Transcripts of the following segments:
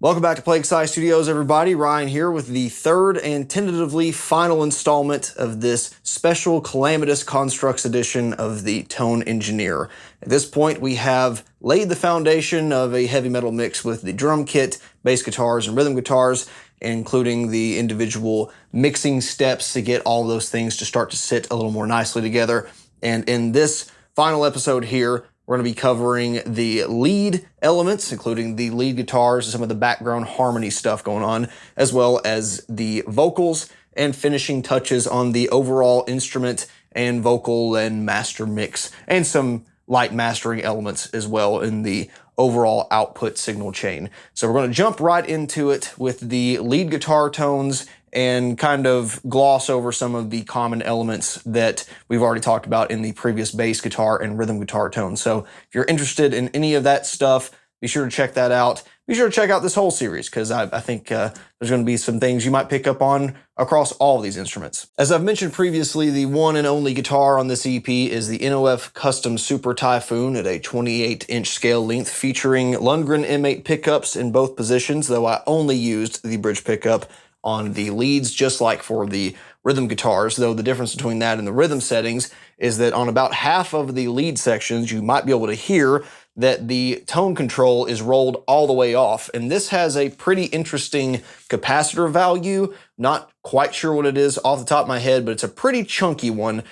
Welcome back to Plague Scythe Studios, everybody. Ryan here with the third and tentatively final installment of this special Calamitous Constructs edition of the Tone Engineer. At this point, we have laid the foundation of a heavy metal mix with the drum kit, bass guitars, and rhythm guitars, including the individual mixing steps to get all those things to start to sit a little more nicely together. And in this final episode here, we're going to be covering the lead elements, including the lead guitars and some of the background harmony stuff going on, as well as the vocals and finishing touches on the overall instrument and vocal and master mix, and some light mastering elements as well in the overall output signal chain. So we're going to jump right into it with the lead guitar tones and kind of gloss over some of the common elements that we've already talked about in the previous bass guitar and rhythm guitar tones. So if you're interested in any of that stuff, be sure to check that out. Be sure to check out this whole series because I think there's going to be some things you might pick up on across all of these instruments. As I've mentioned previously, the one and only guitar on this EP is the NOF Custom Super Typhoon at a 28-inch scale length featuring Lundgren M8 pickups in both positions, though I only used the bridge pickup on the leads, just like for the rhythm guitars, though the difference between that and the rhythm settings is that on about half of the lead sections, you might be able to hear that the tone control is rolled all the way off. And this has a pretty interesting capacitor value. Not quite sure what it is off the top of my head, but it's a pretty chunky one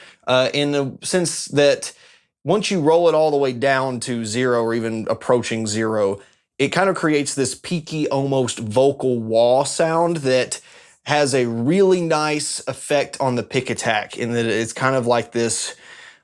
in the sense that once you roll it all the way down to zero or even approaching zero, it kind of creates this peaky, almost vocal wah sound that has a really nice effect on the pick attack in that it's kind of like this,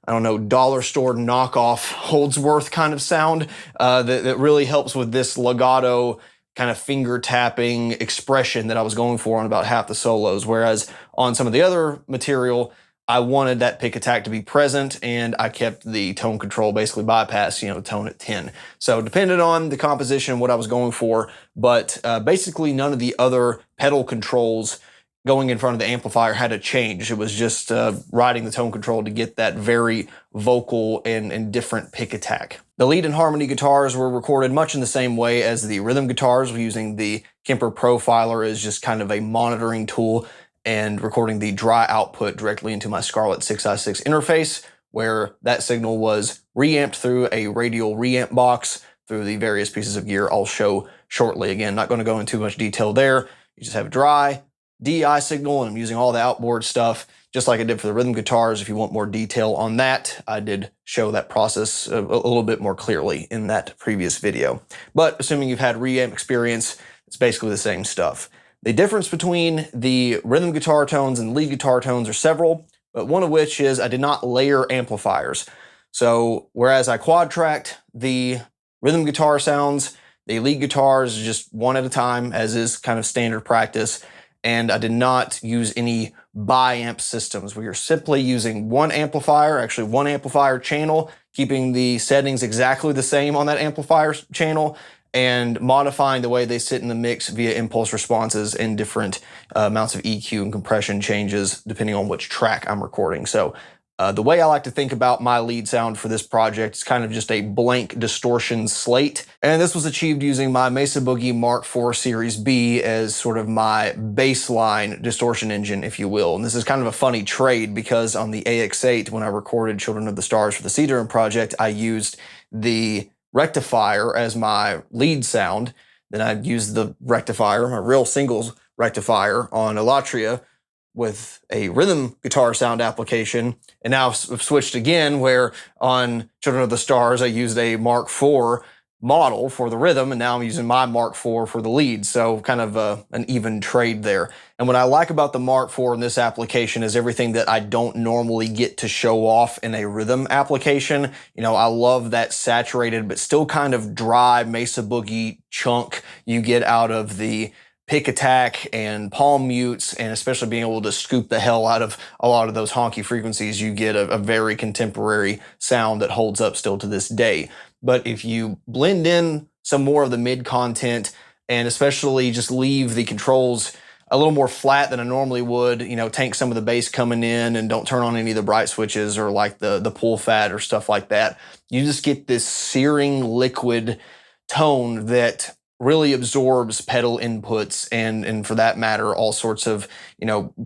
I don't know, dollar store knockoff Holdsworth kind of sound that really helps with this legato kind of finger tapping expression that I was going for on about half the solos. Whereas on some of the other material, I wanted that pick attack to be present, and I kept the tone control basically bypass, the tone at 10. So depended on the composition, what I was going for, but basically none of the other pedal controls going in front of the amplifier had to change. It was just riding the tone control to get that very vocal and different pick attack. The lead and harmony guitars were recorded much in the same way as the rhythm guitars, using the Kemper Profiler as just kind of a monitoring tool, and recording the dry output directly into my Scarlett 6i6 interface, where that signal was reamped through a radial reamp box through the various pieces of gear I'll show shortly. Again, not going to go into too much detail there. You just have a dry DI signal, and I'm using all the outboard stuff, just like I did for the rhythm guitars. If you want more detail on that, I did show that process a little bit more clearly in that previous video. But assuming you've had reamp experience, it's basically the same stuff. The difference between the rhythm guitar tones and lead guitar tones are several, but one of which is I did not layer amplifiers. So whereas I quad tracked the rhythm guitar sounds, the lead guitars just one at a time, as is kind of standard practice, and I did not use any bi-amp systems. We are simply using one amplifier, actually one amplifier channel, keeping the settings exactly the same on that amplifier channel, and modifying the way they sit in the mix via impulse responses and different amounts of EQ and compression changes depending on which track I'm recording. So the way I like to think about my lead sound for this project is kind of just a blank distortion slate. And this was achieved using my Mesa Boogie Mark IV Series B as sort of my baseline distortion engine, if you will. And this is kind of a funny trade because on the AX8, when I recorded Children of the Stars for the Cedarn project, I used the rectifier as my lead sound. Then I used the rectifier, my real singles rectifier, on Illatria with a rhythm guitar sound application. And now I've switched again, where on Children of the Stars, I used a Mark IV model for the rhythm, and now I'm using my Mark IV for the lead. So kind of an even trade there. And what I like about the Mark IV in this application is everything that I don't normally get to show off in a rhythm application. I love that saturated but still kind of dry Mesa Boogie chunk you get out of the pick attack and palm mutes, and especially being able to scoop the hell out of a lot of those honky frequencies. You get a very contemporary sound that holds up still to this day. But if you blend in some more of the mid content, and especially just leave the controls a little more flat than I normally would, tank some of the bass coming in and don't turn on any of the bright switches or like the pull fat or stuff like that, you just get this searing liquid tone that really absorbs pedal inputs and for that matter, all sorts of,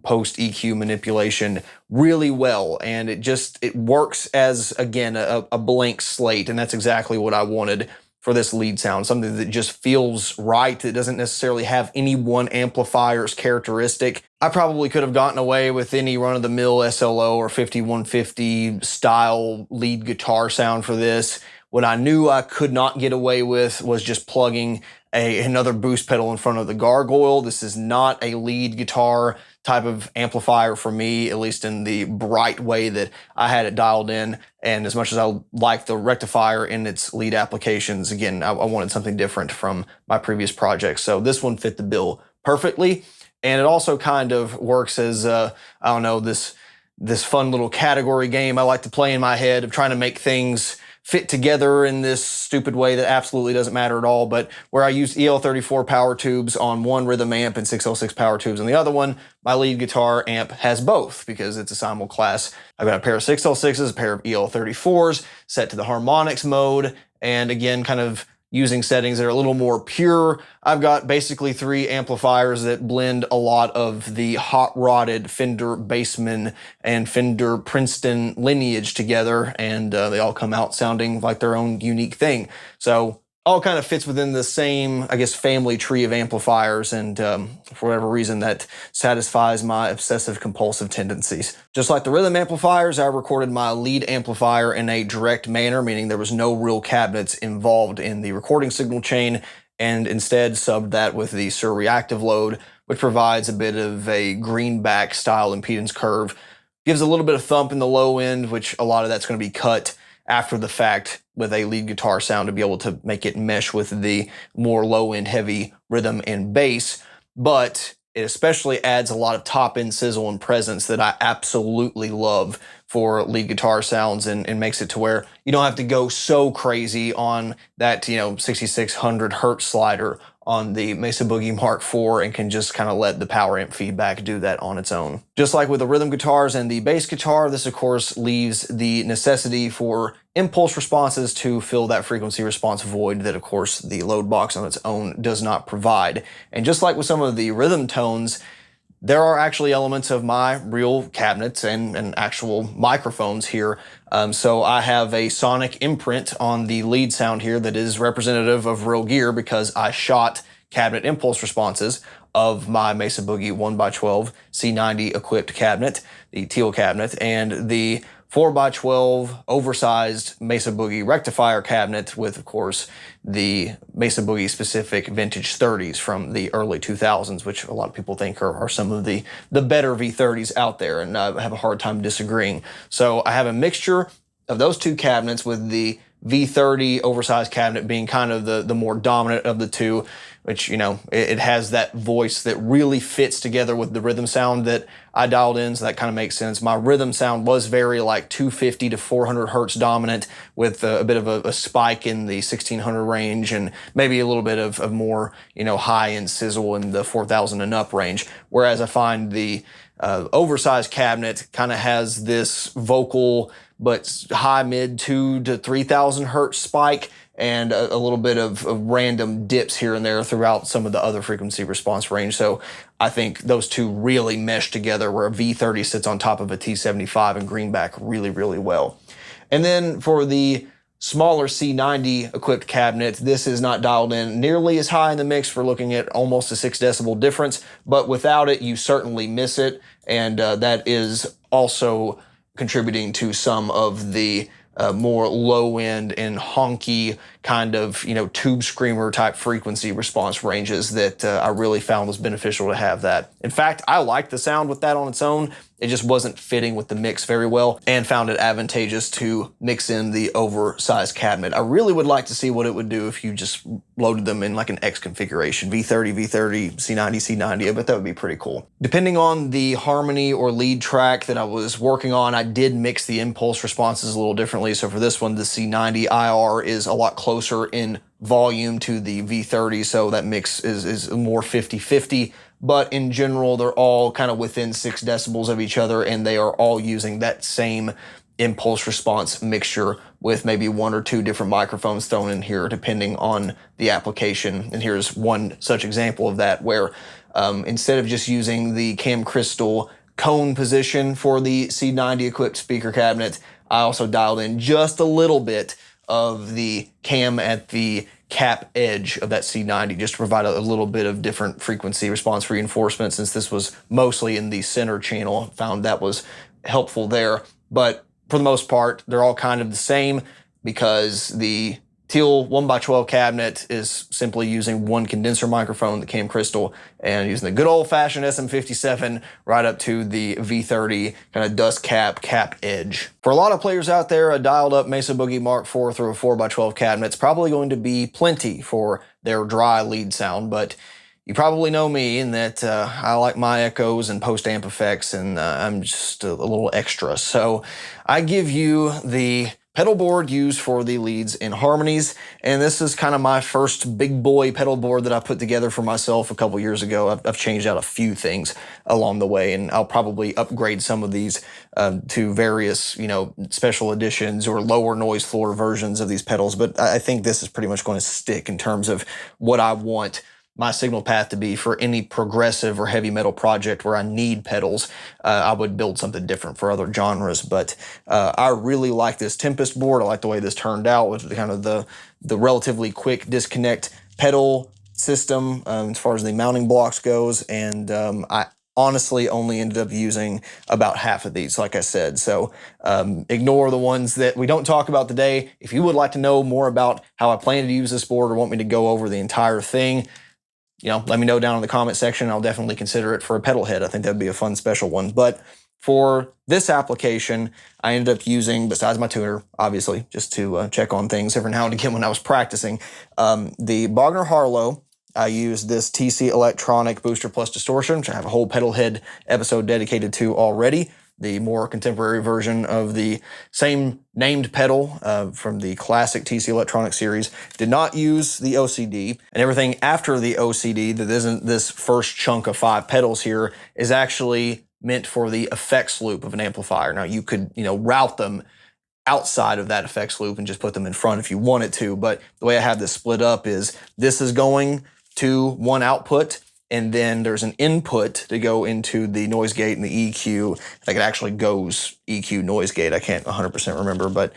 post EQ manipulation really well. And it works as, again, a blank slate. And that's exactly what I wanted for this lead sound, something that just feels right. It doesn't necessarily have any one amplifier's characteristic. I probably could have gotten away with any run-of-the-mill SLO or 5150 style lead guitar sound for this. What I knew I could not get away with was just plugging another boost pedal in front of the gargoyle. This is not a lead guitar type of amplifier for me, at least in the bright way that I had it dialed in. And as much as I like the rectifier in its lead applications, again, I wanted something different from my previous projects. So this one fit the bill perfectly. And it also kind of works as, this fun little category game I like to play in my head of trying to make things fit together in this stupid way that absolutely doesn't matter at all, but where I use EL34 power tubes on one rhythm amp and 606 power tubes on the other one, my lead guitar amp has both because it's a simulclass. I've got a pair of 606s, a pair of EL34s set to the harmonics mode, and again, kind of using settings that are a little more pure. I've got basically 3 amplifiers that blend a lot of the hot-rodded Fender Bassman and Fender Princeton lineage together, and they all come out sounding like their own unique thing. So all kind of fits within the same, I guess, family tree of amplifiers, and for whatever reason that satisfies my obsessive compulsive tendencies. Just like the rhythm amplifiers, I recorded my lead amplifier in a direct manner, meaning there was no real cabinets involved in the recording signal chain, and instead subbed that with the surreactive load, which provides a bit of a greenback style impedance curve. Gives a little bit of thump in the low end, which a lot of that's going to be cut after the fact with a lead guitar sound to be able to make it mesh with the more low-end heavy rhythm and bass. But it especially adds a lot of top-end sizzle and presence that I absolutely love for lead guitar sounds, and makes it to where you don't have to go so crazy on that 6600 hertz slider on the Mesa Boogie Mark IV and can just kind of let the power amp feedback do that on its own. Just like with the rhythm guitars and the bass guitar, this of course leaves the necessity for impulse responses to fill that frequency response void that of course the load box on its own does not provide. And just like with some of the rhythm tones, there are actually elements of my real cabinets and actual microphones here. So I have a sonic imprint on the lead sound here that is representative of real gear because I shot cabinet impulse responses of my Mesa Boogie 1x12 C90 equipped cabinet, the teal cabinet, and the 4x12 oversized Mesa Boogie rectifier cabinet with, of course, the Mesa Boogie specific vintage 30s from the early 2000s, which a lot of people think are some of the better V30s out there, and I have a hard time disagreeing. So I have a mixture of those two cabinets, with the V30 oversized cabinet being kind of the more dominant of the two, which, it has that voice that really fits together with the rhythm sound that I dialed in, so that kind of makes sense. My rhythm sound was very like 250 to 400 hertz dominant, with a bit of a spike in the 1600 range and maybe a little bit of more, high-end sizzle in the 4000 and up range. Whereas I find the oversized cabinet kind of has this vocal but high mid 2 to 3000 hertz spike, and a little bit of random dips here and there throughout some of the other frequency response range. So I think those two really mesh together, where a V30 sits on top of a T75 and greenback really, really well. And then for the smaller C90 equipped cabinet, this is not dialed in nearly as high in the mix. We're looking at almost a 6 decibel difference, but without it, you certainly miss it. And that is also contributing to some of the more low-end and honky kind of, tube screamer type frequency response ranges that I really found was beneficial to have that. In fact, I liked the sound with that on its own. It just wasn't fitting with the mix very well, and found it advantageous to mix in the oversized cabinet. I really would like to see what it would do if you just loaded them in like an X configuration, V30, V30, C90, C90. I bet that would be pretty cool. Depending on the harmony or lead track that I was working on, I did mix the impulse responses a little differently. So for this one, the C90 IR is a lot closer in volume to the V30, so that mix is more 50-50. But in general, they're all kind of within 6 decibels of each other, and they are all using that same impulse response mixture with maybe 1 or 2 different microphones thrown in here depending on the application. And here's one such example of that where instead of just using the cam crystal cone position for the C90 equipped speaker cabinet, I also dialed in just a little bit of the cam at the cap edge of that C90 just to provide a little bit of different frequency response reinforcement, since this was mostly in the center channel. Found that was helpful there. But for the most part, they're all kind of the same because the Teal 1x12 cabinet is simply using 1 condenser microphone, the cam crystal, and using the good old-fashioned SM57 right up to the V30 kind of dust cap edge. For a lot of players out there, a dialed-up Mesa Boogie Mark IV through a 4x12 cabinet is probably going to be plenty for their dry lead sound, but you probably know me in that I like my echoes and post-amp effects, and I'm just a little extra. So I give you the pedal board used for the leads and harmonies, and this is kind of my first big boy pedal board that I put together for myself a couple years ago. I've changed out a few things along the way, and I'll probably upgrade some of these to various, special editions or lower noise floor versions of these pedals, but I think this is pretty much going to stick in terms of what I want my signal path to be for any progressive or heavy metal project where I need pedals. I would build something different for other genres, but I really like this Tempest board. I like the way this turned out with kind of the relatively quick disconnect pedal system as far as the mounting blocks goes, and I honestly only ended up using about half of these, like I said. So ignore the ones that we don't talk about today. If you would like to know more about how I plan to use this board or want me to go over the entire thing, let me know down in the comment section. I'll definitely consider it for a pedal head. I think that'd be a fun special one. But for this application, I ended up using, besides my tuner, obviously, just to check on things every now and again when I was practicing, the Bogner Harlow. I used this TC Electronic Booster Plus Distortion, which I have a whole pedal head episode dedicated to already. The more contemporary version of the same named pedal from the classic TC Electronic series. Did not use the OCD, and everything after the OCD that isn't this first chunk of 5 pedals here is actually meant for the effects loop of an amplifier. Now you could, route them outside of that effects loop and just put them in front if you wanted to, but the way I have this split up is this is going to one output, and then there's an input to go into the noise gate and the EQ. I think it actually goes EQ noise gate. I can't 100% remember, but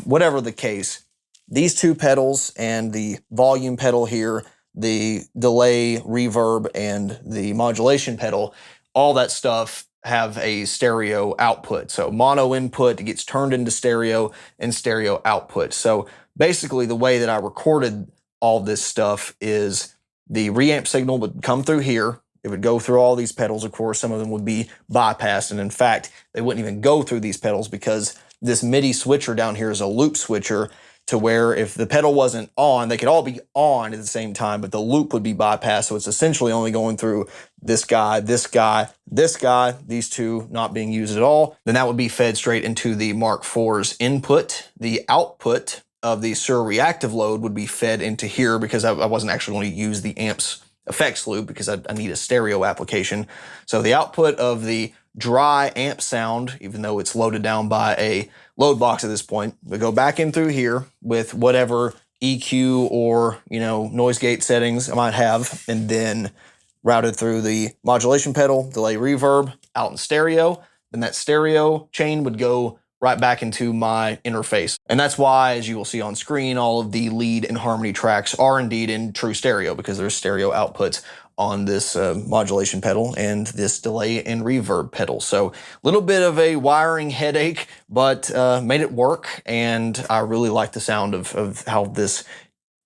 whatever the case, these 2 pedals and the volume pedal here, the delay, reverb, and the modulation pedal, all that stuff have a stereo output. So mono input gets turned into stereo and stereo output. So basically the way that I recorded all this stuff is the reamp signal would come through here. It would go through all these pedals. Of course, some of them would be bypassed. And in fact, they wouldn't even go through these pedals because this MIDI switcher down here is a loop switcher to where if the pedal wasn't on, they could all be on at the same time, but the loop would be bypassed. So it's essentially only going through this guy, this guy, this guy, these 2 not being used at all. Then that would be fed straight into the Mark IV's input. The output of the Sur reactive load would be fed into here because I wasn't actually going to use the amps effects loop because I need a stereo application. So the output of the dry amp sound, even though it's loaded down by a load box at this point, would go back in through here with whatever EQ or, noise gate settings I might have, and then routed through the modulation pedal, delay, reverb, out in stereo. Then that stereo chain would go right back into my interface. And that's why, as you will see on screen, all of the lead and harmony tracks are indeed in true stereo because there's stereo outputs on this modulation pedal and this delay and reverb pedal. So a little bit of a wiring headache, but made it work. And I really like the sound of how this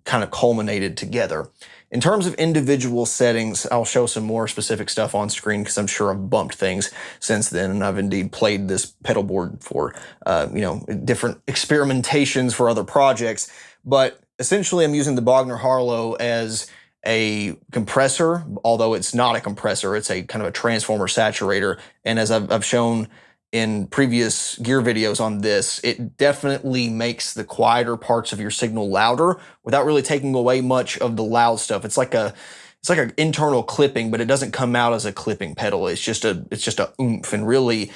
kind of culminated together. In terms of individual settings, I'll show some more specific stuff on screen because I'm sure I've bumped things since then, and I've indeed played this pedal board for, different experimentations for other projects. But essentially, I'm using the Bogner Harlow as a compressor, although it's not a compressor. It's a kind of a transformer saturator. And as I've shown in previous gear videos on this, it definitely makes the quieter parts of your signal louder without really taking away much of the loud stuff. It's like an internal clipping, but it doesn't come out as a clipping pedal. It's just a oomph, and really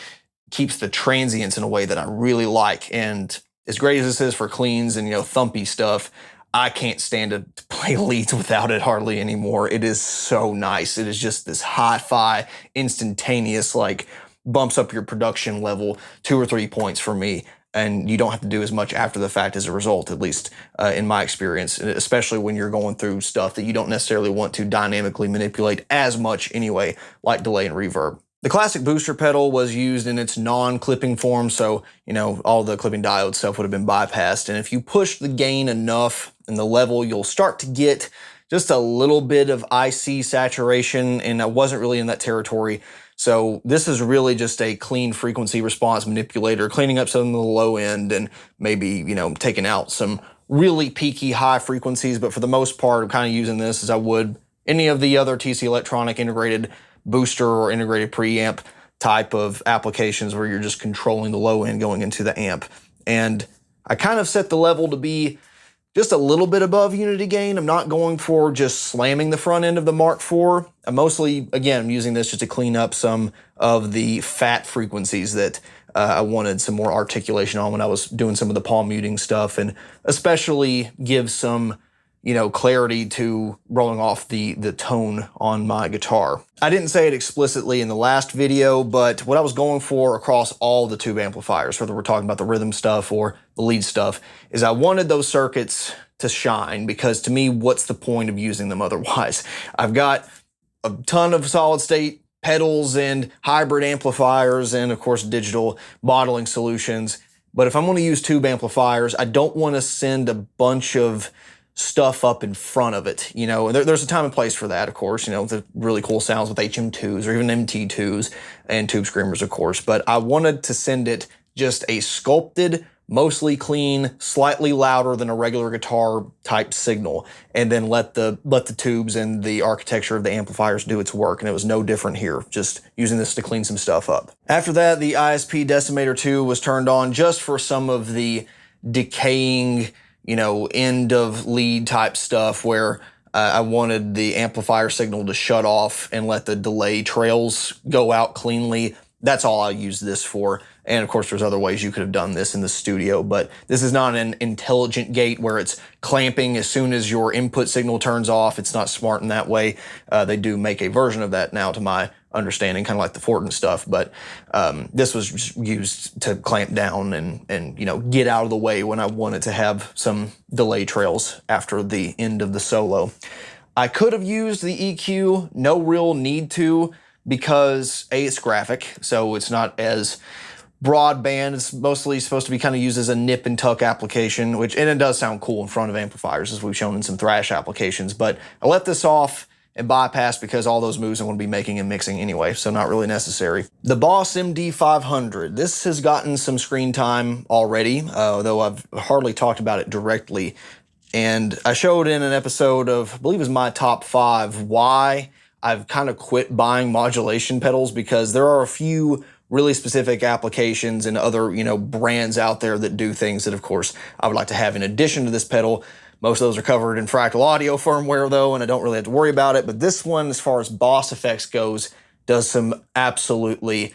keeps the transients in a way that I really like. And as great as this is for cleans and, thumpy stuff, I can't stand to play leads without it hardly anymore. It is so nice. It is just this hi-fi, instantaneous, like, bumps up your production level 2 or 3 points for me. And you don't have to do as much after the fact as a result, at least in my experience, especially when you're going through stuff that you don't necessarily want to dynamically manipulate as much anyway, like delay and reverb. The classic booster pedal was used in its non-clipping form, so, all the clipping diode stuff would have been bypassed. And if you push the gain enough in the level, you'll start to get just a little bit of IC saturation, and I wasn't really in that territory. So this is really just a clean frequency response manipulator, cleaning up some of the low end and maybe, taking out some really peaky high frequencies. But for the most part, I'm kind of using this as I would any of the other TC Electronic integrated booster or integrated preamp type of applications where you're just controlling the low end going into the amp. And I kind of set the level to be just a little bit above unity gain. I'm not going for just slamming the front end of the Mark IV. I'm mostly, again, using this just to clean up some of the fat frequencies that I wanted some more articulation on when I was doing some of the palm muting stuff, and especially give some, clarity to rolling off the tone on my guitar. I didn't say it explicitly in the last video, but what I was going for across all the tube amplifiers, whether we're talking about the rhythm stuff or the lead stuff, is I wanted those circuits to shine, because to me, what's the point of using them otherwise? I've got a ton of solid state pedals and hybrid amplifiers and, of course, digital modeling solutions. But if I'm going to use tube amplifiers, I don't want to send a bunch of stuff up in front of it. There's a time and place for that, of course, the really cool sounds with HM2s or even MT2s and tube screamers, of course. But I wanted to send it just a sculpted, mostly clean, slightly louder than a regular guitar type signal, and then let the tubes and the architecture of the amplifiers do its work. And it was no different here, just using this to clean some stuff up. After that, the ISP Decimator 2 was turned on just for some of the decaying, end of lead type stuff where I wanted the amplifier signal to shut off and let the delay trails go out cleanly. That's all I use this for. And of course, there's other ways you could have done this in the studio, but this is not an intelligent gate where it's clamping as soon as your input signal turns off. It's not smart in that way. They do make a version of that now, to my understanding, kind of like the Fortin stuff, but this was just used to clamp down and get out of the way when I wanted to have some delay trails after the end of the solo. I could have used the EQ, no real need to, because A, it's graphic, so it's not as broadband. It's mostly supposed to be kind of used as a nip and tuck application, and it does sound cool in front of amplifiers, as we've shown in some thrash applications, but I left this off and bypassed because all those moves I'm going to be making and mixing anyway, so not really necessary. The Boss MD500. This has gotten some screen time already, though I've hardly talked about it directly. And I showed in an episode of, I believe it was my top 5, why I've kind of quit buying modulation pedals, because there are a few really specific applications and other, brands out there that do things that, of course, I would like to have in addition to this pedal. Most of those are covered in Fractal Audio firmware, though, and I don't really have to worry about it. But this one, as far as Boss effects goes, does some absolutely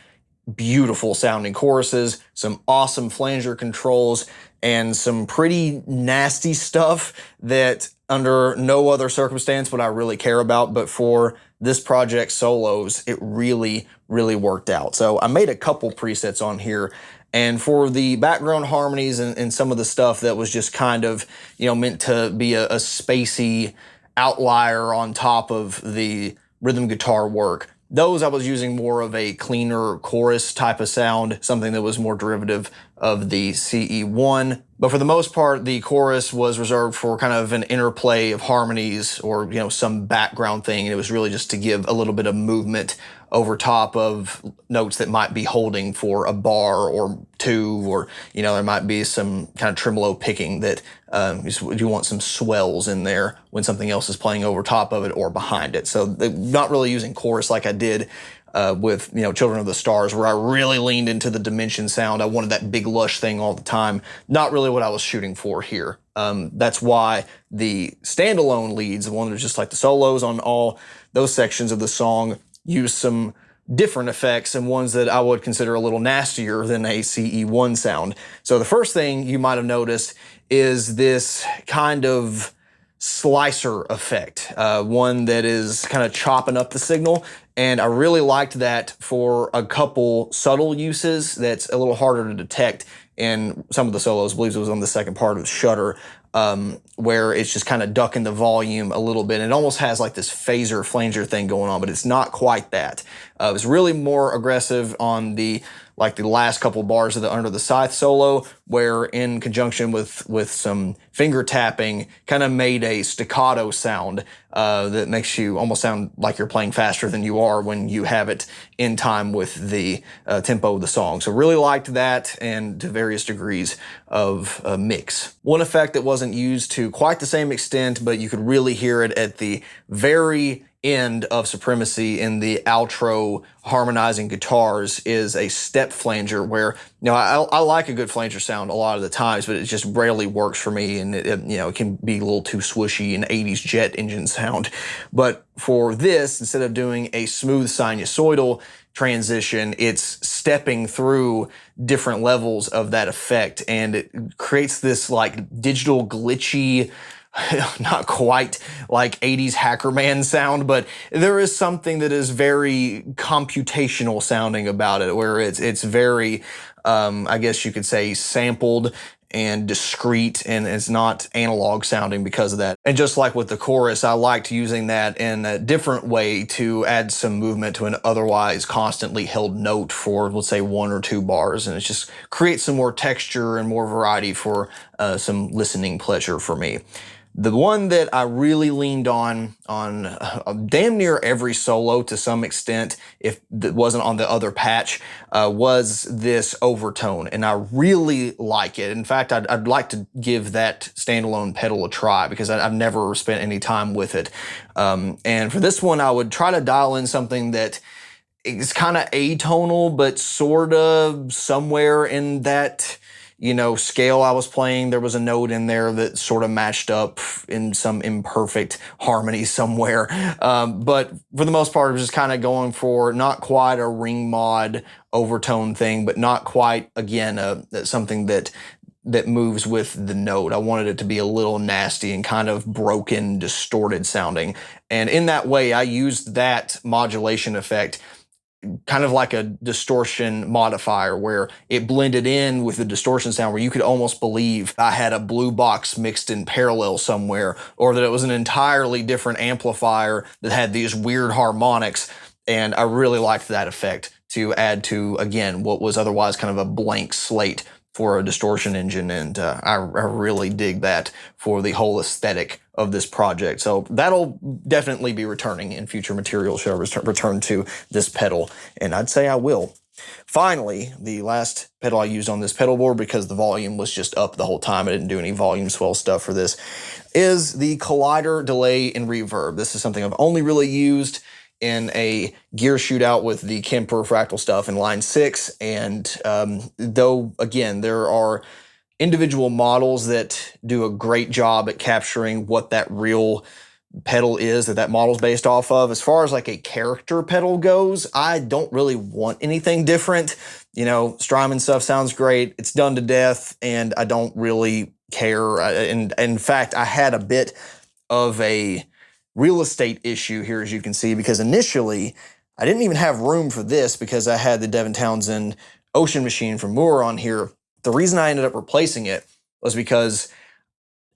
beautiful sounding choruses, some awesome flanger controls, and some pretty nasty stuff that under no other circumstance would I really care about. But for this project solos, it really, really worked out. So I made a couple presets on here. And for the background harmonies and some of the stuff that was just kind of, meant to be a spacey outlier on top of the rhythm guitar work, those I was using more of a cleaner chorus type of sound, something that was more derivative of the CE1. But for the most part, the chorus was reserved for kind of an interplay of harmonies or, some background thing. And it was really just to give a little bit of movement over top of notes that might be holding for a bar or two, or, there might be some kind of tremolo picking that you want some swells in there when something else is playing over top of it or behind it. So not really using chorus like I did with, Children of the Stars, where I really leaned into the dimension sound. I wanted that big lush thing all the time. Not really what I was shooting for here. That's why the standalone leads, the one that's just like the solos on all those sections of the song, use some different effects and ones that I would consider a little nastier than a CE1 sound. So the first thing you might have noticed is this kind of slicer effect, one that is kind of chopping up the signal. And I really liked that for a couple subtle uses that's a little harder to detect in some of the solos. I believe it was on the second part of Shutter, where it's just kind of ducking the volume a little bit. It almost has like this phaser flanger thing going on, but it's not quite that. It was really more aggressive on the last couple bars of the Under the Scythe solo, where in conjunction with some finger tapping, kind of made a staccato sound that makes you almost sound like you're playing faster than you are when you have it in time with the tempo of the song. So really liked that, and to various degrees of mix. One effect that wasn't used to quite the same extent, but you could really hear it at the very end of Supremacy in the outro harmonizing guitars is a step flanger, where, I like a good flanger sound a lot of the times, but it just rarely works for me, and it can be a little too swooshy, an 80s jet engine sound. But for this, instead of doing a smooth sinusoidal transition, it's stepping through different levels of that effect, and it creates this like digital glitchy, not quite like 80s Hacker Man sound, but there is something that is very computational sounding about it, where it's very, I guess you could say, sampled and discrete, and it's not analog sounding because of that. And just like with the chorus, I liked using that in a different way to add some movement to an otherwise constantly held note for, let's say, 1 or 2 bars, and it just creates some more texture and more variety for some listening pleasure for me. The one that I really leaned on damn near every solo to some extent, if it wasn't on the other patch, was this overtone, and I really like it. In fact, I'd like to give that standalone pedal a try, because I've never spent any time with it. And for this one, I would try to dial in something that is kind of atonal, but sort of somewhere in that scale I was playing, there was a note in there that sort of matched up in some imperfect harmony somewhere. But for the most part, I was just kind of going for not quite a ring mod overtone thing, but not quite, again, something that moves with the note. I wanted it to be a little nasty and kind of broken, distorted sounding. And in that way, I used that modulation effect kind of like a distortion modifier, where it blended in with the distortion sound, where you could almost believe I had a blue box mixed in parallel somewhere, or that it was an entirely different amplifier that had these weird harmonics. And I really liked that effect to add to, again, what was otherwise kind of a blank slate for a distortion engine, and I really dig that for the whole aesthetic of this project. So that'll definitely be returning in future material should I return to this pedal, and I'd say I will. Finally, the last pedal I used on this pedal board, because the volume was just up the whole time, I didn't do any volume swell stuff for this, is the collider delay and reverb. This is something I've only really used in a gear shootout with the Kemper fractal stuff in line 6, and though, again, there are individual models that do a great job at capturing what that real pedal is that model's based off of. As far as like a character pedal goes, I don't really want anything different. Strymon stuff sounds great. It's done to death, and I don't really care. And in fact, I had a bit of a real estate issue here, as you can see, because initially I didn't even have room for this, because I had the Devin Townsend Ocean Machine from Moore on here. The reason I ended up replacing it was because,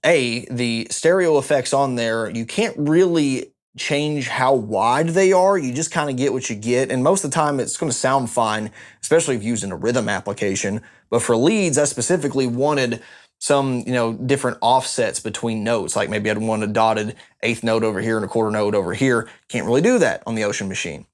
the stereo effects on there, you can't really change how wide they are. You just kind of get what you get, and most of the time it's going to sound fine, especially if used in a rhythm application. But for leads, I specifically wanted some, different offsets between notes. Like maybe I'd want a dotted 8th note over here and a quarter note over here. Can't really do that on the Ocean Machine.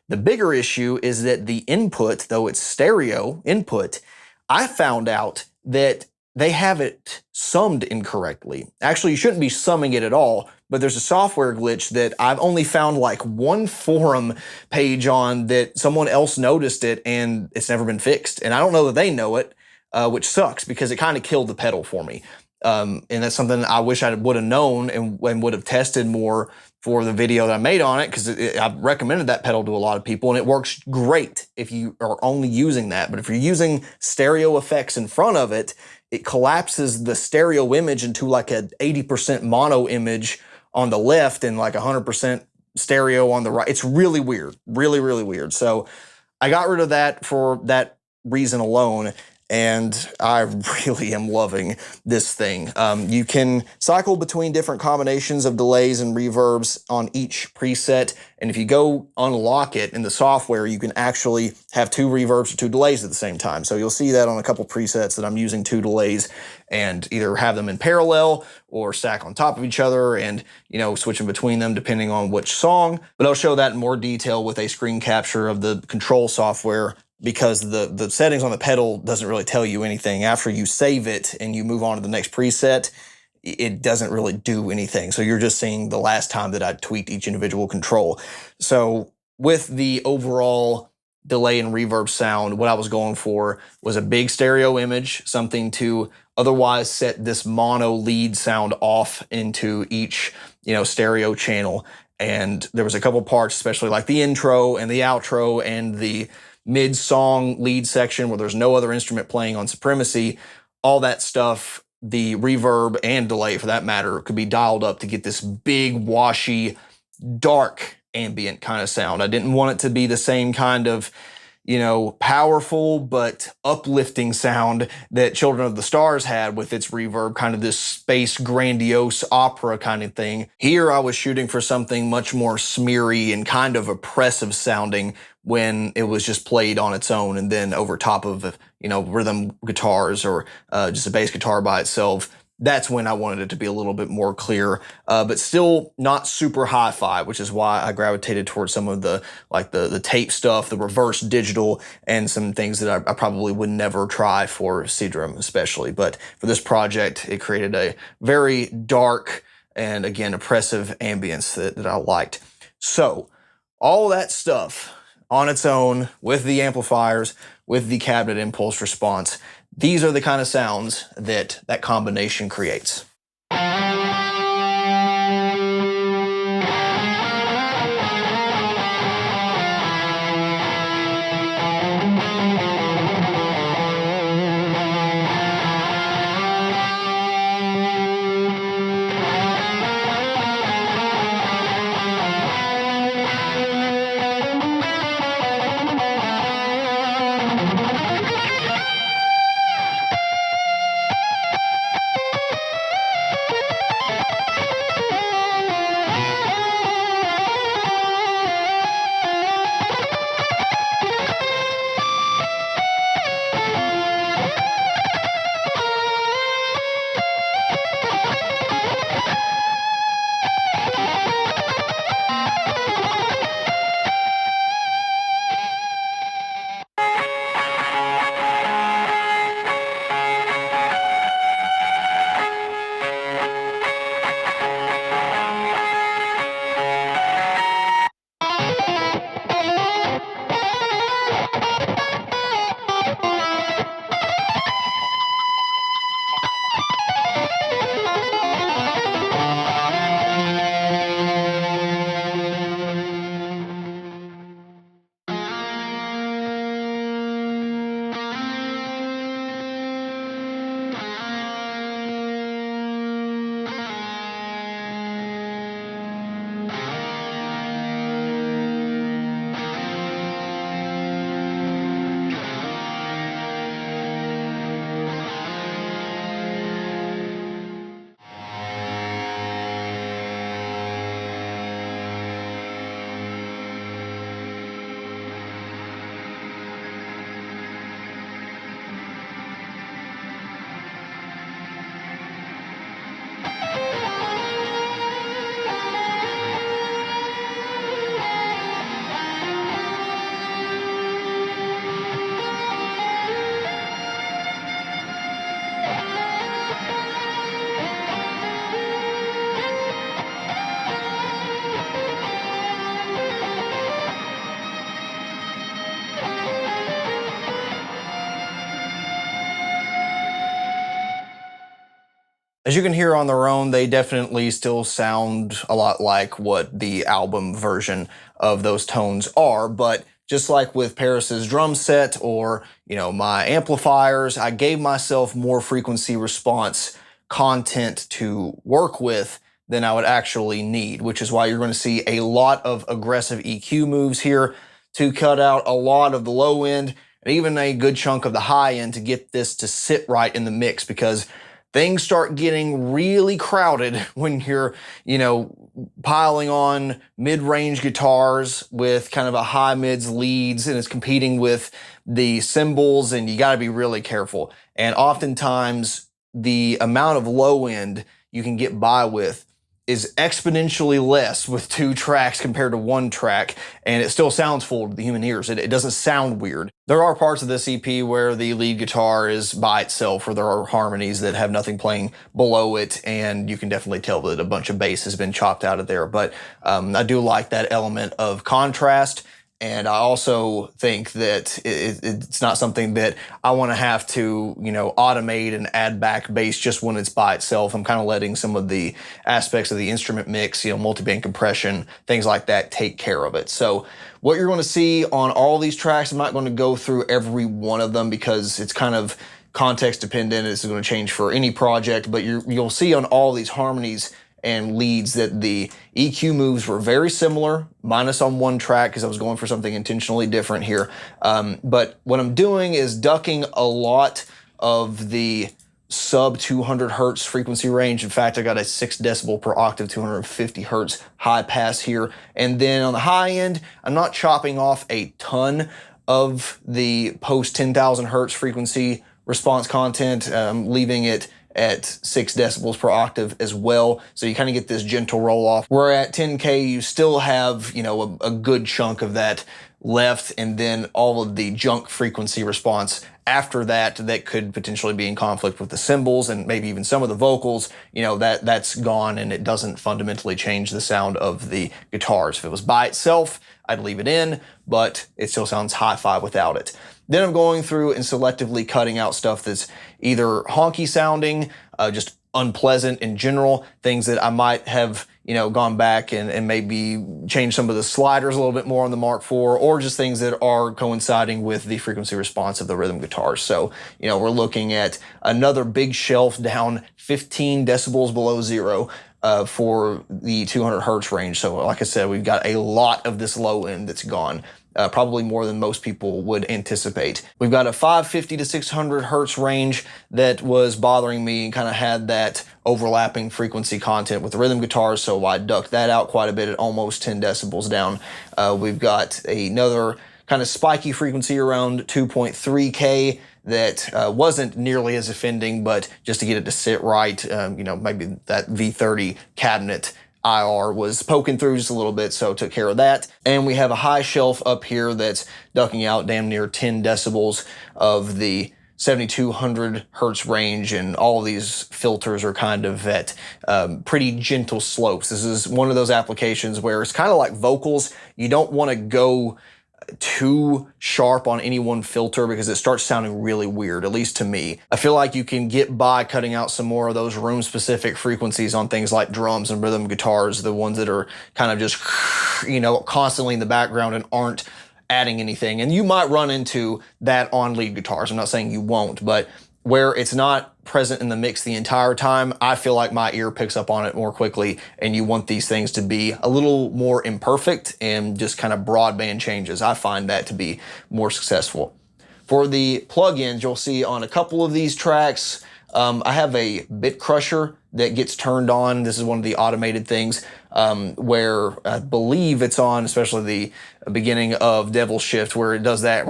The bigger issue is that the input, though it's stereo input, I found out that they have it summed incorrectly. Actually, you shouldn't be summing it at all, but there's a software glitch that I've only found like one forum page on that someone else noticed it, and it's never been fixed. And I don't know that they know it, which sucks, because it kind of killed the pedal for me. And that's something I wish I would have known and would have tested more for the video that I made on it, because I've recommended that pedal to a lot of people, and it works great if you are only using that. But if you're using stereo effects in front of it, it collapses the stereo image into like a 80% mono image on the left and like 100% stereo on the right. It's really weird, really, really weird. So I got rid of that for that reason alone, and I really am loving this thing. You can cycle between different combinations of delays and reverbs on each preset, and if you go unlock it in the software, you can actually have 2 reverbs or 2 delays at the same time. So you'll see that on a couple presets that I'm using 2 delays, and either have them in parallel or stack on top of each other, and switching between them depending on which song. But I'll show that in more detail with a screen capture of the control software, because the settings on the pedal doesn't really tell you anything. After you save it and you move on to the next preset, it doesn't really do anything. So you're just seeing the last time that I tweaked each individual control. So with the overall delay and reverb sound, what I was going for was a big stereo image, something to otherwise set this mono lead sound off into each stereo channel. And there was a couple parts, especially like the intro and the outro and the mid-song lead section where there's no other instrument playing on Supremacy. All that stuff, the reverb and delay for that matter, could be dialed up to get this big, washy, dark ambient kind of sound. I didn't want it to be the same kind of powerful but uplifting sound that Children of the Stars had with its reverb, kind of this space grandiose opera kind of thing. Here I was shooting for something much more smeary and kind of oppressive sounding when it was just played on its own, and then over top of rhythm guitars or just a bass guitar by itself. That's when I wanted it to be a little bit more clear, but still not super hi-fi, which is why I gravitated towards some of the tape stuff, the reverse digital, and some things that I probably would never try for Seedrum especially. But for this project, it created a very dark and, again, oppressive ambience that I liked. So all that stuff on its own, with the amplifiers, with the cabinet impulse response, these are the kind of sounds that combination creates. As you can hear on their own, they definitely still sound a lot like what the album version of those tones are, but just like with Paris's drum set or, my amplifiers, I gave myself more frequency response content to work with than I would actually need, which is why you're going to see a lot of aggressive EQ moves here to cut out a lot of the low end and even a good chunk of the high end to get this to sit right in the mix, because things start getting really crowded when you're, piling on mid-range guitars with kind of a high mids leads, and it's competing with the cymbals, and you got to be really careful. And oftentimes the amount of low end you can get by with is exponentially less with 2 tracks compared to 1 track, and it still sounds full to the human ears. It doesn't sound weird. There are parts of this EP where the lead guitar is by itself, or there are harmonies that have nothing playing below it, and you can definitely tell that a bunch of bass has been chopped out of there. But I do like that element of contrast. And I also think that it's not something that I want to have to, automate and add back bass just when it's by itself. I'm kind of letting some of the aspects of the instrument mix, multiband compression, things like that, take care of it. So what you're going to see on all these tracks, I'm not going to go through every one of them because it's kind of context dependent. It's going to change for any project, but you'll see on all these harmonies and leads that the EQ moves were very similar, minus on 1 track because I was going for something intentionally different here. But what I'm doing is ducking a lot of the sub 200 hertz frequency range. In fact, I got a 6 decibel per octave, 250 hertz high pass here. And then on the high end, I'm not chopping off a ton of the post 10,000 hertz frequency response content. I'm leaving it at 6 decibels per octave as well. So you kind of get this gentle roll off. Where at 10K, you still have, a good chunk of that left, and then all of the junk frequency response after that could potentially be in conflict with the cymbals and maybe even some of the vocals, that's gone, and it doesn't fundamentally change the sound of the guitars. If it was by itself, I'd leave it in, but it still sounds hi-fi without it. Then I'm going through and selectively cutting out stuff that's either honky sounding, just unpleasant in general, things that I might have, gone back and maybe changed some of the sliders a little bit more on the Mark IV, or just things that are coinciding with the frequency response of the rhythm guitars. So, we're looking at another big shelf down 15 decibels below zero. For the 200 hertz range. So like I said, we've got a lot of this low end that's gone. Probably more than most people would anticipate. We've got a 550 to 600 hertz range that was bothering me and kind of had that overlapping frequency content with the rhythm guitars, so I ducked that out quite a bit at almost 10 decibels down. We've got another kind of spiky frequency around 2.3K that wasn't nearly as offending, but just to get it to sit right, maybe that V30 cabinet IR was poking through just a little bit, so took care of that. And we have a high shelf up here that's ducking out damn near 10 decibels of the 7200 hertz range, and all of these filters are kind of at pretty gentle slopes. This is one of those applications where it's kind of like vocals. You don't want to go too sharp on any one filter because it starts sounding really weird, at least to me. I feel like you can get by cutting out some more of those room-specific frequencies on things like drums and rhythm guitars, the ones that are kind of just, constantly in the background and aren't adding anything. And you might run into that on lead guitars. I'm not saying you won't, but where it's not present in the mix the entire time, I feel like my ear picks up on it more quickly, and you want these things to be a little more imperfect and just kind of broadband changes. I find that to be more successful. For the plugins, you'll see on a couple of these tracks, I have a bit crusher that gets turned on. This is one of the automated things where I believe it's on, especially the beginning of Devil Shift, where it does that,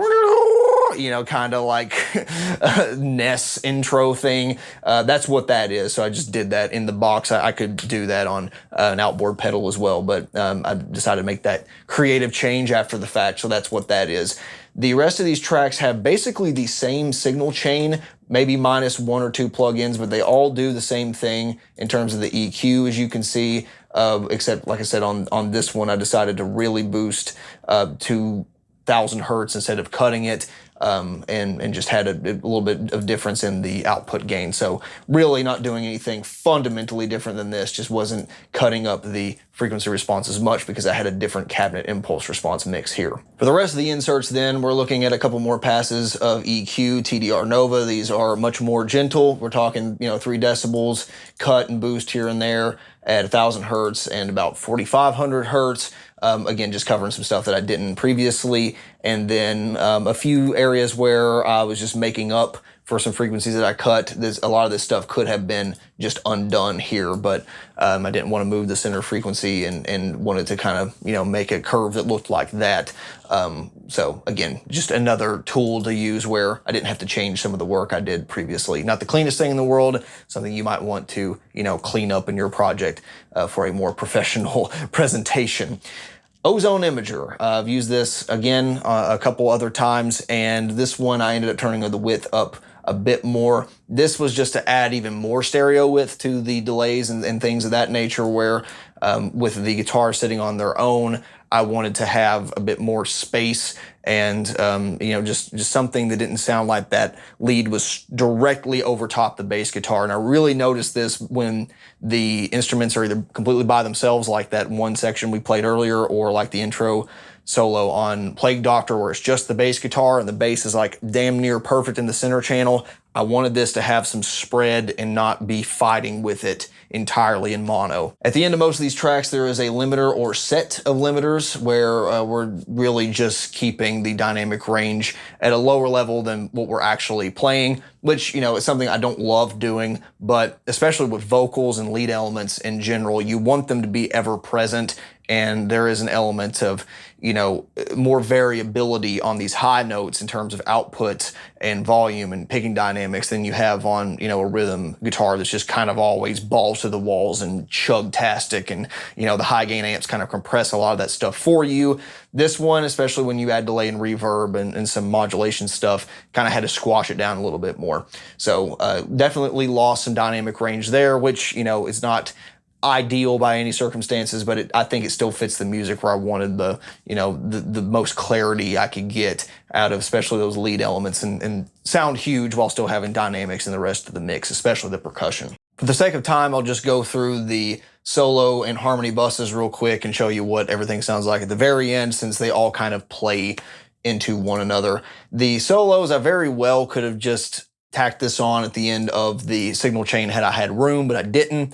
kind of like Ness intro thing. That's what that is. So I just did that in the box. I could do that on an outboard pedal as well, but I decided to make that creative change after the fact. So that's what that is. The rest of these tracks have basically the same signal chain, maybe minus 1 or 2 plugins, but they all do the same thing in terms of the EQ, as you can see, except, like I said, on this one, I decided to really boost to 1000 hertz instead of cutting it. and just had a little bit of difference in the output gain. So really not doing anything fundamentally different than this, just wasn't cutting up the frequency response as much because I had a different cabinet impulse response mix here. For the rest of the inserts then, we're looking at a couple more passes of EQ, TDR Nova. These are much more gentle. We're talking, 3 decibels, cut and boost here and there at 1,000 hertz and about 4,500 hertz. Again, just covering some stuff that I didn't previously. And then a few areas where I was just making up for some frequencies that I cut. A lot of this stuff could have been just undone here, but I didn't want to move the center frequency and wanted to kind of, make a curve that looked like that. So again, just another tool to use where I didn't have to change some of the work I did previously. Not the cleanest thing in the world, something you might want to, clean up in your project for a more professional presentation. Ozone Imager. I've used this again a couple other times, and this one I ended up turning the width up a bit more. This was just to add even more stereo width to the delays and things of that nature, where with the guitar sitting on their own, I wanted to have a bit more space and, just something that didn't sound like that lead was directly over top the bass guitar. And I really noticed this when the instruments are either completely by themselves, like that one section we played earlier, or like the intro solo on Plague Doctor, where it's just the bass guitar and the bass is like damn near perfect in the center channel. I wanted this to have some spread and not be fighting with it entirely in mono. At the end of most of these tracks, there is a limiter or set of limiters where we're really just keeping the dynamic range at a lower level than what we're actually playing, which, is something I don't love doing, but especially with vocals and lead elements in general, you want them to be ever present. And there is an element of, more variability on these high notes in terms of output and volume and picking dynamics than you have on, a rhythm guitar that's just kind of always balls to the walls and chug-tastic, and, the high gain amps kind of compress a lot of that stuff for you. This one, especially when you add delay and reverb and some modulation stuff, kind of had to squash it down a little bit more. So definitely lost some dynamic range there, which, is not ideal by any circumstances, but I think it still fits the music where I wanted the most clarity I could get out of especially those lead elements and sound huge while still having dynamics in the rest of the mix, especially the percussion. For the sake of time, I'll just go through the solo and harmony buses real quick and show you what everything sounds like at the very end, since they all kind of play into one another. The solos, I very well could have just tacked this on at the end of the signal chain had I had room, but I didn't.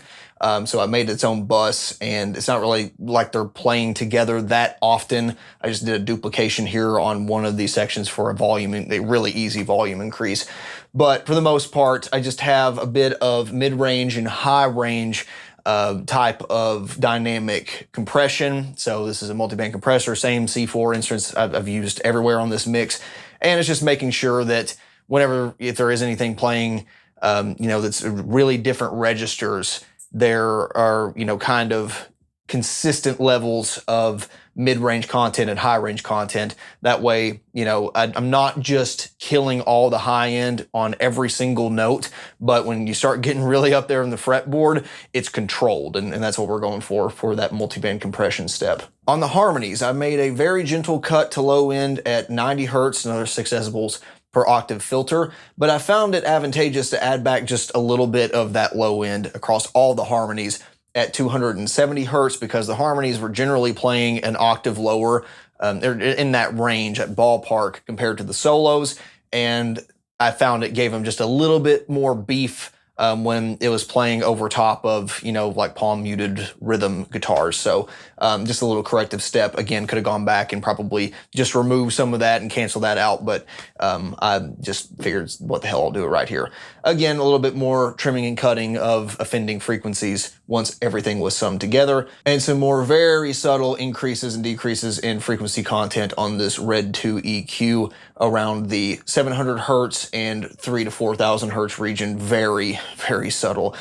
So I made its own bus, and it's not really like they're playing together that often. I just did a duplication here on one of these sections for a really easy volume increase. But for the most part, I just have a bit of mid-range and high-range type of dynamic compression. So this is a multi-band compressor, same C4 instance I've used everywhere on this mix. And it's just making sure that if there is anything playing, that's really different registers, there are, kind of consistent levels of mid-range content and high-range content. That way, I'm not just killing all the high end on every single note, but when you start getting really up there in the fretboard, it's controlled, and that's what we're going for that multi-band compression step. On the harmonies, I made a very gentle cut to low end at 90 hertz, another 6 decibels per octave filter, but I found it advantageous to add back just a little bit of that low end across all the harmonies at 270 hertz, because the harmonies were generally playing an octave lower. They're in that range at ballpark compared to the solos, and I found it gave them just a little bit more beef when it was playing over top of, like palm muted rhythm guitars. So just a little corrective step. Again, could have gone back and probably just removed some of that and cancel that out, but I just figured, what the hell, I'll do it right here. Again, a little bit more trimming and cutting of offending frequencies once everything was summed together, and some more very subtle increases and decreases in frequency content on this Red 2 EQ around the 700 hertz and 3,000 to 4,000 hertz region. Very, very subtle.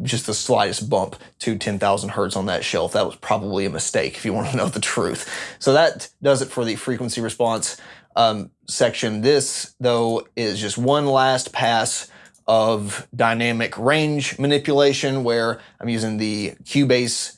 Just the slightest bump to 10,000 hertz on that shelf. That was probably a mistake, if you want to know the truth. So that does it for the frequency response section. This, though, is just one last pass of dynamic range manipulation, where I'm using the Cubase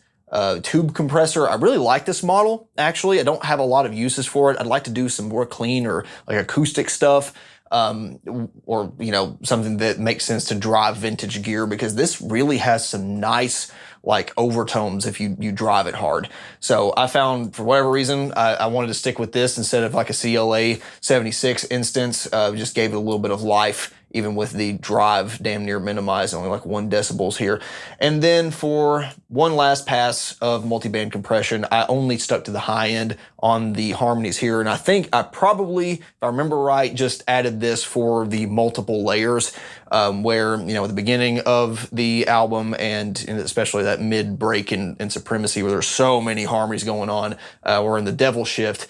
tube compressor. I really like this model, actually. I don't have a lot of uses for it. I'd like to do some more clean or like acoustic stuff, or, you know, something that makes sense to drive vintage gear, because this really has some nice like overtones if you drive it hard. So I found, for whatever reason, I wanted to stick with this instead of like a CLA 76 instance. Just gave it a little bit of life, even with the drive damn near minimized, only like 1 decibels here. And then for one last pass of multiband compression, I only stuck to the high end on the harmonies here. And I think I probably, if I remember right, just added this for the multiple layers, where, you know, at the beginning of the album and especially that mid break in Supremacy, where there's so many harmonies going on, or in the Devil Shift,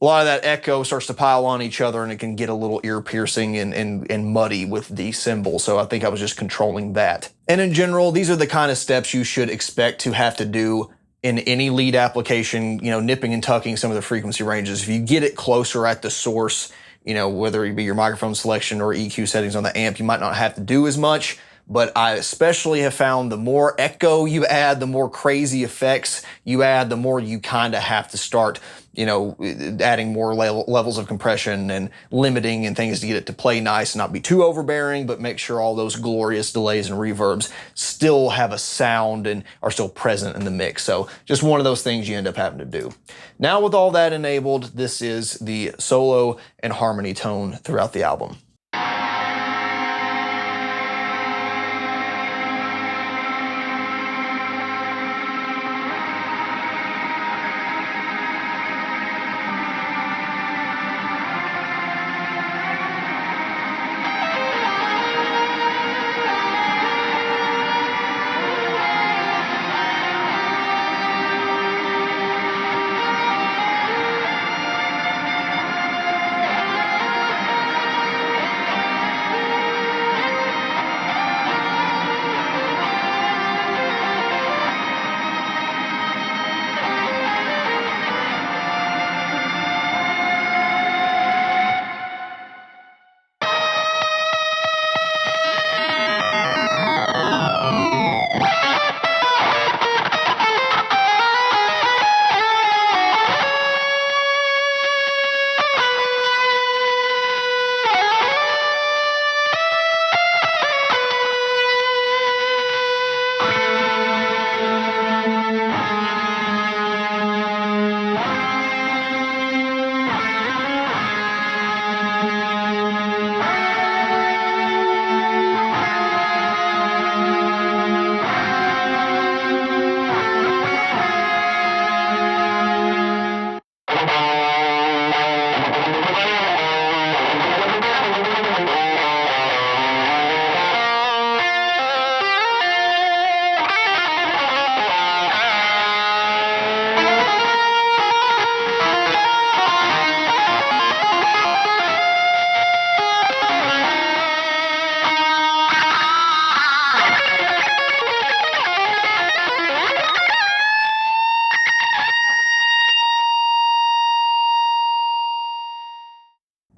a lot of that echo starts to pile on each other, and it can get a little ear piercing and muddy with the cymbal. So I think I was just controlling that. And in general, these are the kind of steps you should expect to have to do in any lead application, you know, nipping and tucking some of the frequency ranges. If you get it closer at the source, you know, whether it be your microphone selection or EQ settings on the amp, you might not have to do as much. But I especially have found the more echo you add, the more crazy effects you add, the more you kind of have to start, you know, adding more levels of compression and limiting and things to get it to play nice and not be too overbearing, but make sure all those glorious delays and reverbs still have a sound and are still present in the mix. So just one of those things you end up having to do. Now with all that enabled, this is the solo and harmony tone throughout the album.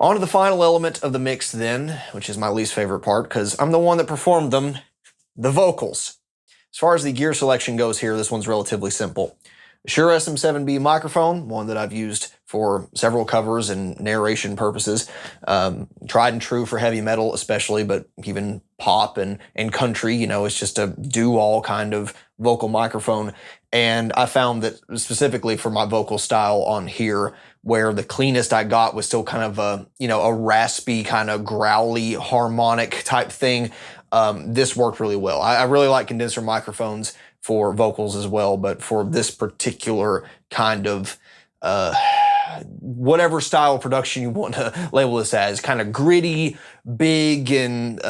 On to the final element of the mix then, which is my least favorite part because I'm the one that performed them, the vocals. As far as the gear selection goes here, this one's relatively simple. Shure SM7B microphone, one that I've used for several covers and narration purposes. Tried and true for heavy metal especially, but even pop and country, you know, it's just a do-all kind of vocal microphone. And I found that specifically for my vocal style on here, where the cleanest I got was still kind of a, you know, a raspy kind of growly harmonic type thing. This worked really well. I really like condenser microphones for vocals as well, but for this particular kind of whatever style of production you want to label this as, kind of gritty, big, and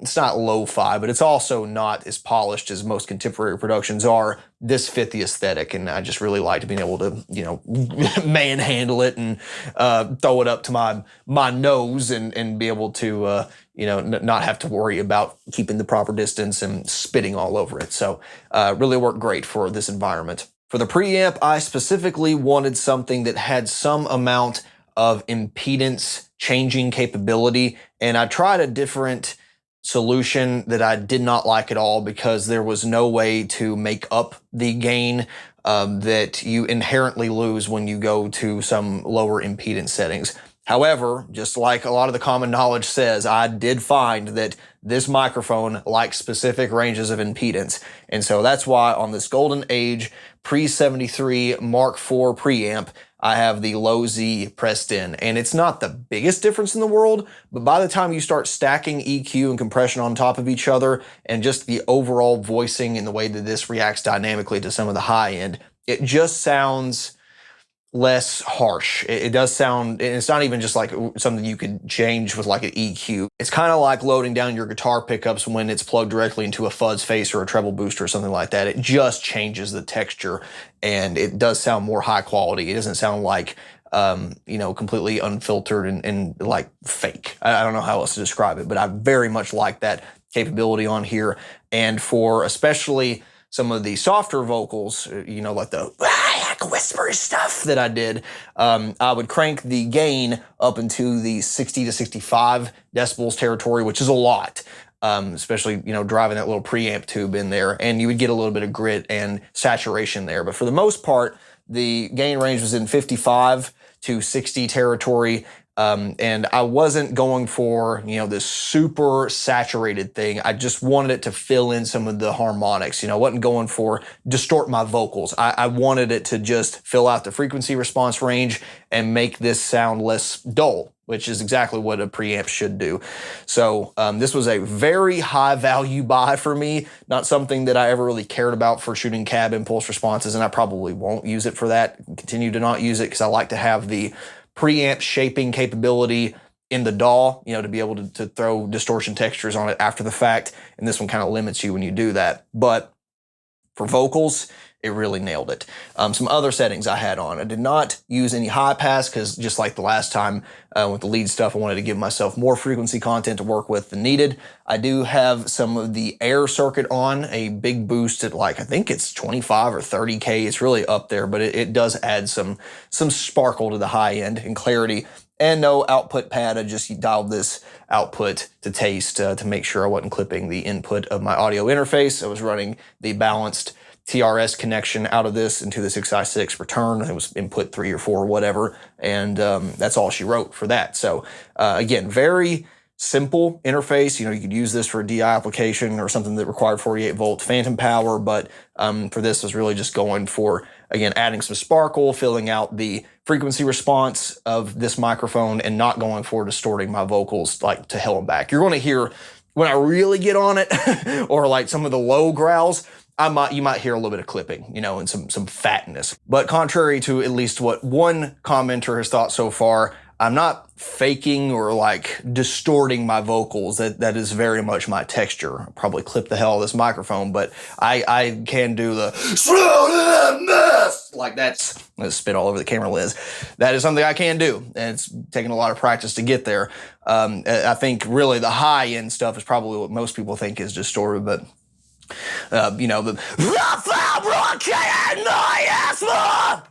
it's not lo-fi, but it's also not as polished as most contemporary productions are. This fit the aesthetic, and I just really liked being able to, you know, manhandle it and throw it up to my nose and be able to, you know, not have to worry about keeping the proper distance and spitting all over it. So really worked great for this environment. For the preamp, I specifically wanted something that had some amount of impedance changing capability, and I tried a different solution that I did not like at all because there was no way to make up the gain that you inherently lose when you go to some lower impedance settings. However, just like a lot of the common knowledge says, I did find that this microphone likes specific ranges of impedance. And so that's why on this Golden Age pre-73 Mark IV preamp, I have the low Z pressed in. And it's not the biggest difference in the world, but by the time you start stacking EQ and compression on top of each other and just the overall voicing and the way that this reacts dynamically to some of the high end, it just sounds less harsh. It does sound, and it's not even just like something you could change with like an EQ. It's kind of like loading down your guitar pickups when it's plugged directly into a fuzz face or a treble booster or something like that. It just changes the texture and it does sound more high quality. It doesn't sound like, you know, completely unfiltered and like fake. I don't know how else to describe it, but I very much like that capability on here. And for especially some of the softer vocals, you know, like the whispery stuff that I did, I would crank the gain up into the 60 to 65 decibels territory, which is a lot, especially, you know, driving that little preamp tube in there, and you would get a little bit of grit and saturation there. But for the most part, the gain range was in 55 to 60 territory. And I wasn't going for, you know, this super saturated thing. I just wanted it to fill in some of the harmonics. You know, I wasn't going for distort my vocals. I wanted it to just fill out the frequency response range and make this sound less dull, which is exactly what a preamp should do. So this was a very high value buy for me, not something that I ever really cared about for shooting cab impulse responses, and I probably won't use it for that, continue to not use it because I like to have the preamp shaping capability in the DAW, you know, to be able to throw distortion textures on it after the fact. And this one kind of limits you when you do that. But for vocals, it really nailed it. Some other settings I had on. I did not use any high pass because just like the last time with the lead stuff, I wanted to give myself more frequency content to work with than needed. I do have some of the air circuit on, a big boost at like, I think it's 25 or 30K. It's really up there, but it does add some sparkle to the high end and clarity. And no output pad. I just dialed this output to taste to make sure I wasn't clipping the input of my audio interface. I was running the balanced TRS connection out of this into the 6i6 return. It was input 3 or 4 or whatever, and that's all she wrote for that. So again, very simple interface. You know, you could use this for a DI application or something that required 48 volt phantom power, but for this I was really just going for, again, adding some sparkle, filling out the frequency response of this microphone, and not going for distorting my vocals like to hell and back. You're going to hear when I really get on it or like some of the low growls, you might hear a little bit of clipping, you know, and some fatness. But contrary to at least what one commenter has thought so far, I'm not faking or like distorting my vocals. That is very much my texture. I'll probably clip the hell out of this microphone, but I can do the like that's spit all over the camera lens. That is something I can do, and it's taken a lot of practice to get there. I think really the high end stuff is probably what most people think is distorted, but you know,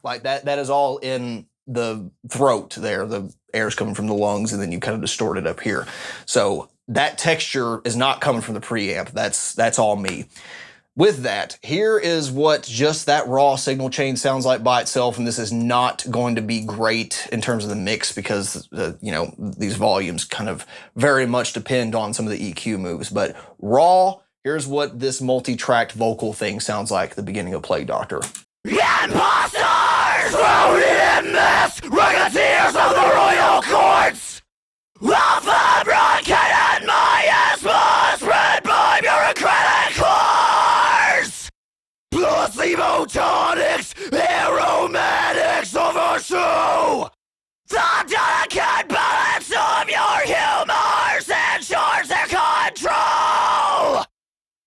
like that is all in the throat there. The air's coming from the lungs, and then you kind of distort it up here. So that texture is not coming from the preamp. That's all me. With that, here is what just that raw signal chain sounds like by itself, and this is not going to be great in terms of the mix because, you know, these volumes kind of very much depend on some of the EQ moves. But raw, here's what this multi-tracked vocal thing sounds like at the beginning of Plague Doctor. Imposters! Rooted in this, ricketeers of the royal courts! I'll fabricate my asthma spread by bureaucratic cars! Placebo tonics, aromatics overshow! The delicate balance of your humors ensures their control!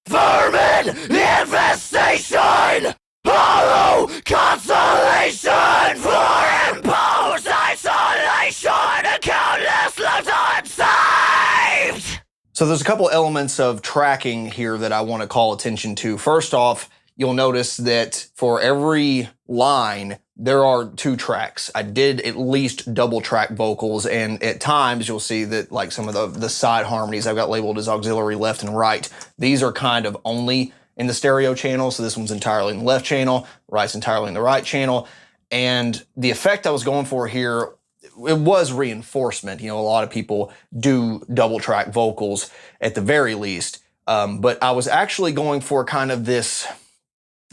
Vermin infestation! Hollow consolation for imposed isolation and countless lives unsaved! So there's a couple elements of tracking here that I want to call attention to. First off, you'll notice that for every line, there are 2 tracks. I did at least double track vocals, and at times you'll see that like some of the side harmonies I've got labeled as auxiliary left and right. These are kind of only in the stereo channel, so this one's entirely in the left channel, right's entirely in the right channel. And the effect I was going for here, it was reinforcement. You know, a lot of people do double track vocals at the very least, but I was actually going for kind of this,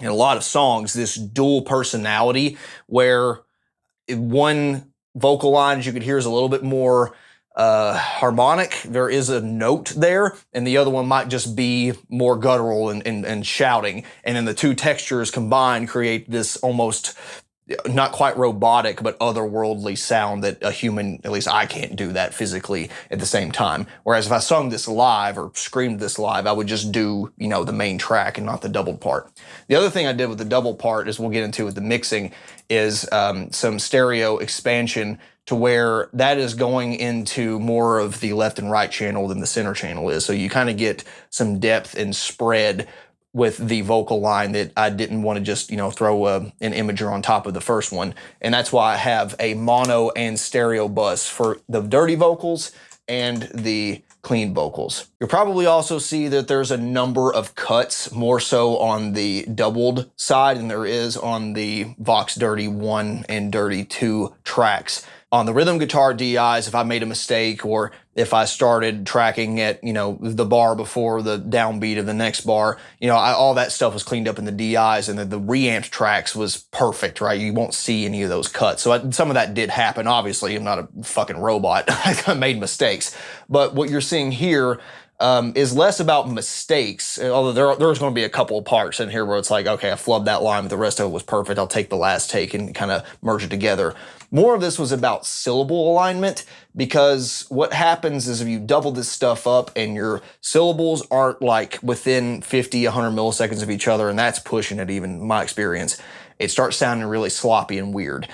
in a lot of songs, this dual personality where one vocal line, as you could hear, is a little bit more harmonic. There is a note there, and the other one might just be more guttural and shouting. And then the 2 textures combined create this almost not quite robotic, but otherworldly sound that a human, at least I can't do that physically at the same time. Whereas if I sung this live or screamed this live, I would just do, you know, the main track and not the doubled part. The other thing I did with the double part, as we'll get into with the mixing, is some stereo expansion to where that is going into more of the left and right channel than the center channel is. So you kind of get some depth and spread with the vocal line that I didn't want to just, you know, throw an imager on top of the first one. And that's why I have a mono and stereo bus for the dirty vocals and the clean vocals. You'll probably also see that there's a number of cuts, more so on the doubled side than there is on the Vox Dirty 1 and Dirty 2 tracks. On the rhythm guitar DIs, if I made a mistake or if I started tracking at, you know, the bar before the downbeat of the next bar, you know, all that stuff was cleaned up in the DIs, and the reamped tracks was perfect, right? You won't see any of those cuts. So some of that did happen. Obviously, I'm not a fucking robot. I made mistakes. But what you're seeing here is less about mistakes, although there's going to be a couple of parts in here where it's like, okay, I flubbed that line, but the rest of it was perfect. I'll take the last take and kind of merge it together. More of this was about syllable alignment, because what happens is if you double this stuff up and your syllables aren't like within 50, 100 milliseconds of each other, and that's pushing it even, in my experience, it starts sounding really sloppy and weird.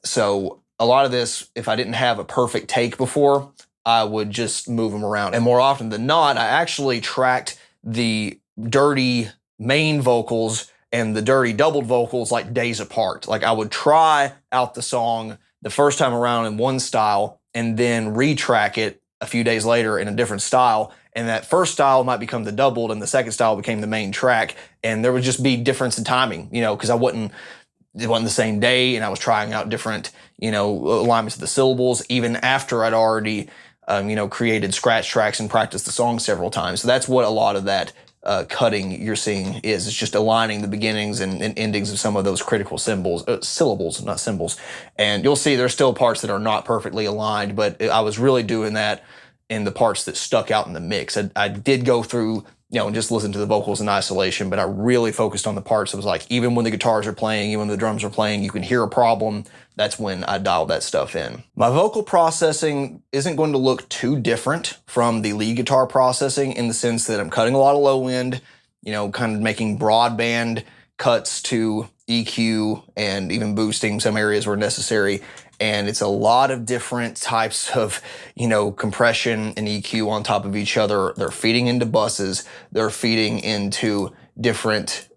So a lot of this, if I didn't have a perfect take before, I would just move them around. And more often than not, I actually tracked the dirty main vocals and the dirty doubled vocals like days apart. Like I would try out the song the first time around in one style and then retrack it a few days later in a different style. And that first style might become the doubled and the second style became the main track. And there would just be difference in timing, you know, because it wasn't the same day, and I was trying out different, you know, alignments of the syllables even after I'd already you know, created scratch tracks and practiced the song several times. So that's what a lot of that cutting you're seeing is. It's just aligning the beginnings and endings of some of those critical syllables, not symbols. And you'll see there's still parts that are not perfectly aligned, but I was really doing that in the parts that stuck out in the mix. I did go through, you know, and just listen to the vocals in isolation, but I really focused on the parts that was like, even when the guitars are playing, even when the drums are playing, you can hear a problem. That's when I dialed that stuff in. My vocal processing isn't going to look too different from the lead guitar processing in the sense that I'm cutting a lot of low end, you know, kind of making broadband cuts to EQ and even boosting some areas where necessary. And it's a lot of different types of, you know, compression and EQ on top of each other. They're feeding into buses. They're feeding into different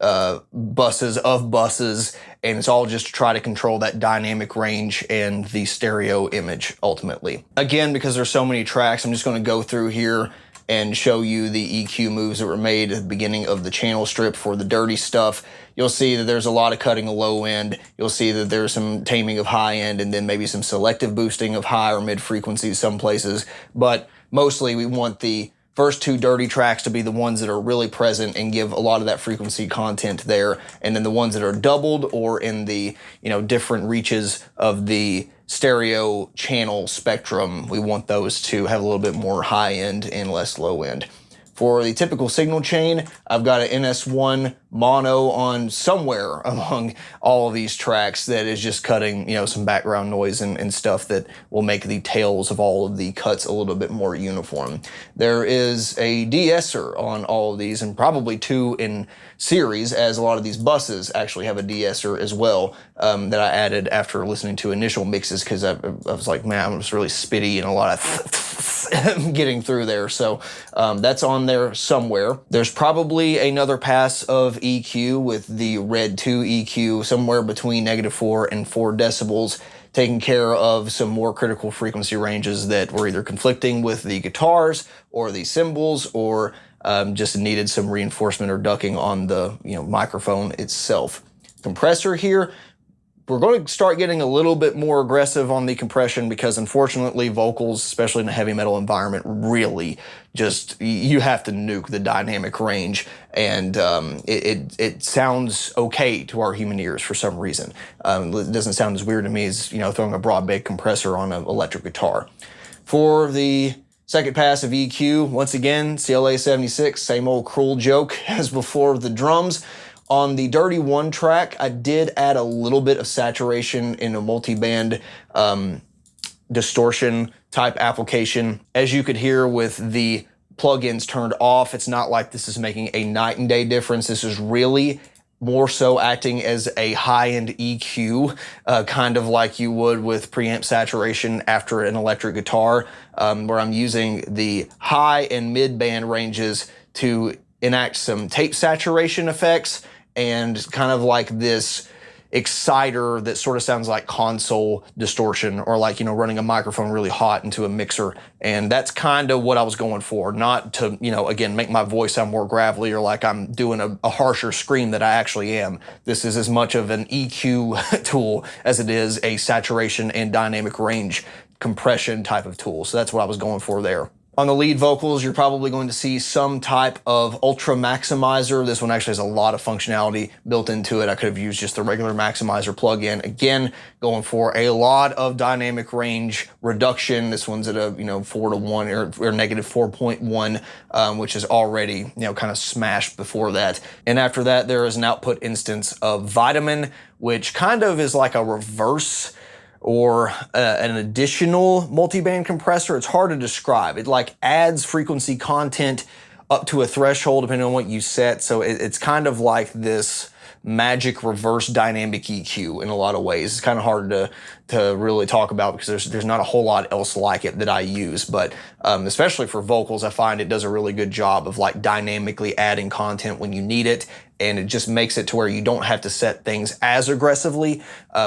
buses of buses. And it's all just to try to control that dynamic range and the stereo image ultimately. Again, because there's so many tracks, I'm just going to go through here and show you the EQ moves that were made at the beginning of the channel strip for the dirty stuff. You'll see that there's a lot of cutting of low end. You'll see that there's some taming of high end and then maybe some selective boosting of high or mid frequencies some places. But mostly we want the first 2 dirty tracks to be the ones that are really present and give a lot of that frequency content there. And then the ones that are doubled or in the, you know, different reaches of the stereo channel spectrum, we want those to have a little bit more high end and less low end. For the typical signal chain, I've got an NS1 mono on somewhere among all of these tracks that is just cutting, you know, some background noise and stuff that will make the tails of all of the cuts a little bit more uniform. There is a de-esser on all of these, and probably 2 in series, as a lot of these buses actually have a de-esser as well, that I added after listening to initial mixes, because I was like, man, I'm just really spitty and a lot of getting through there. So that's on there somewhere. There's probably another pass of EQ with the Red 2 EQ somewhere between -4 and 4 decibels, taking care of some more critical frequency ranges that were either conflicting with the guitars or the cymbals, or just needed some reinforcement or ducking on the microphone itself. Compressor here, we're going to start getting a little bit more aggressive on the compression because unfortunately vocals, especially in a heavy metal environment, really just, you have to nuke the dynamic range, and it sounds okay to our human ears for some reason. It doesn't sound as weird to me as throwing a broadband compressor on an electric guitar. For the second pass of EQ, once again, CLA 76, same old cruel joke as before with the drums. On the Dirty One track, I did add a little bit of saturation in a multi-band distortion type application. As you could hear with the plugins turned off, it's not like this is making a night and day difference. This is really more so acting as a high-end EQ, kind of like you would with preamp saturation after an electric guitar, where I'm using the high and mid-band ranges to enact some tape saturation effects, and kind of like this exciter that sort of sounds like console distortion, or like, running a microphone really hot into a mixer. And that's kind of what I was going for, not to, again, make my voice sound more gravelly or like I'm doing a harsher scream that I actually am. This is as much of an EQ tool as it is a saturation and dynamic range compression type of tool. So that's what I was going for there. On the lead vocals, you're probably going to see some type of ultra maximizer. This one actually has a lot of functionality built into it. I could have used just the regular maximizer plugin. Again, going for a lot of dynamic range reduction. This one's at a 4:1 or -4.1, which is already kind of smashed before that. And after that, there is an output instance of Vitamin, which kind of is like a reverse or an additional multi-band compressor. It's hard to describe. It like adds frequency content up to a threshold depending on what you set. So it's kind of like this magic reverse dynamic EQ in a lot of ways. It's kind of hard to really talk about because there's not a whole lot else like it that I use, but especially for vocals, I find it does a really good job of like dynamically adding content when you need it, and it just makes it to where you don't have to set things as aggressively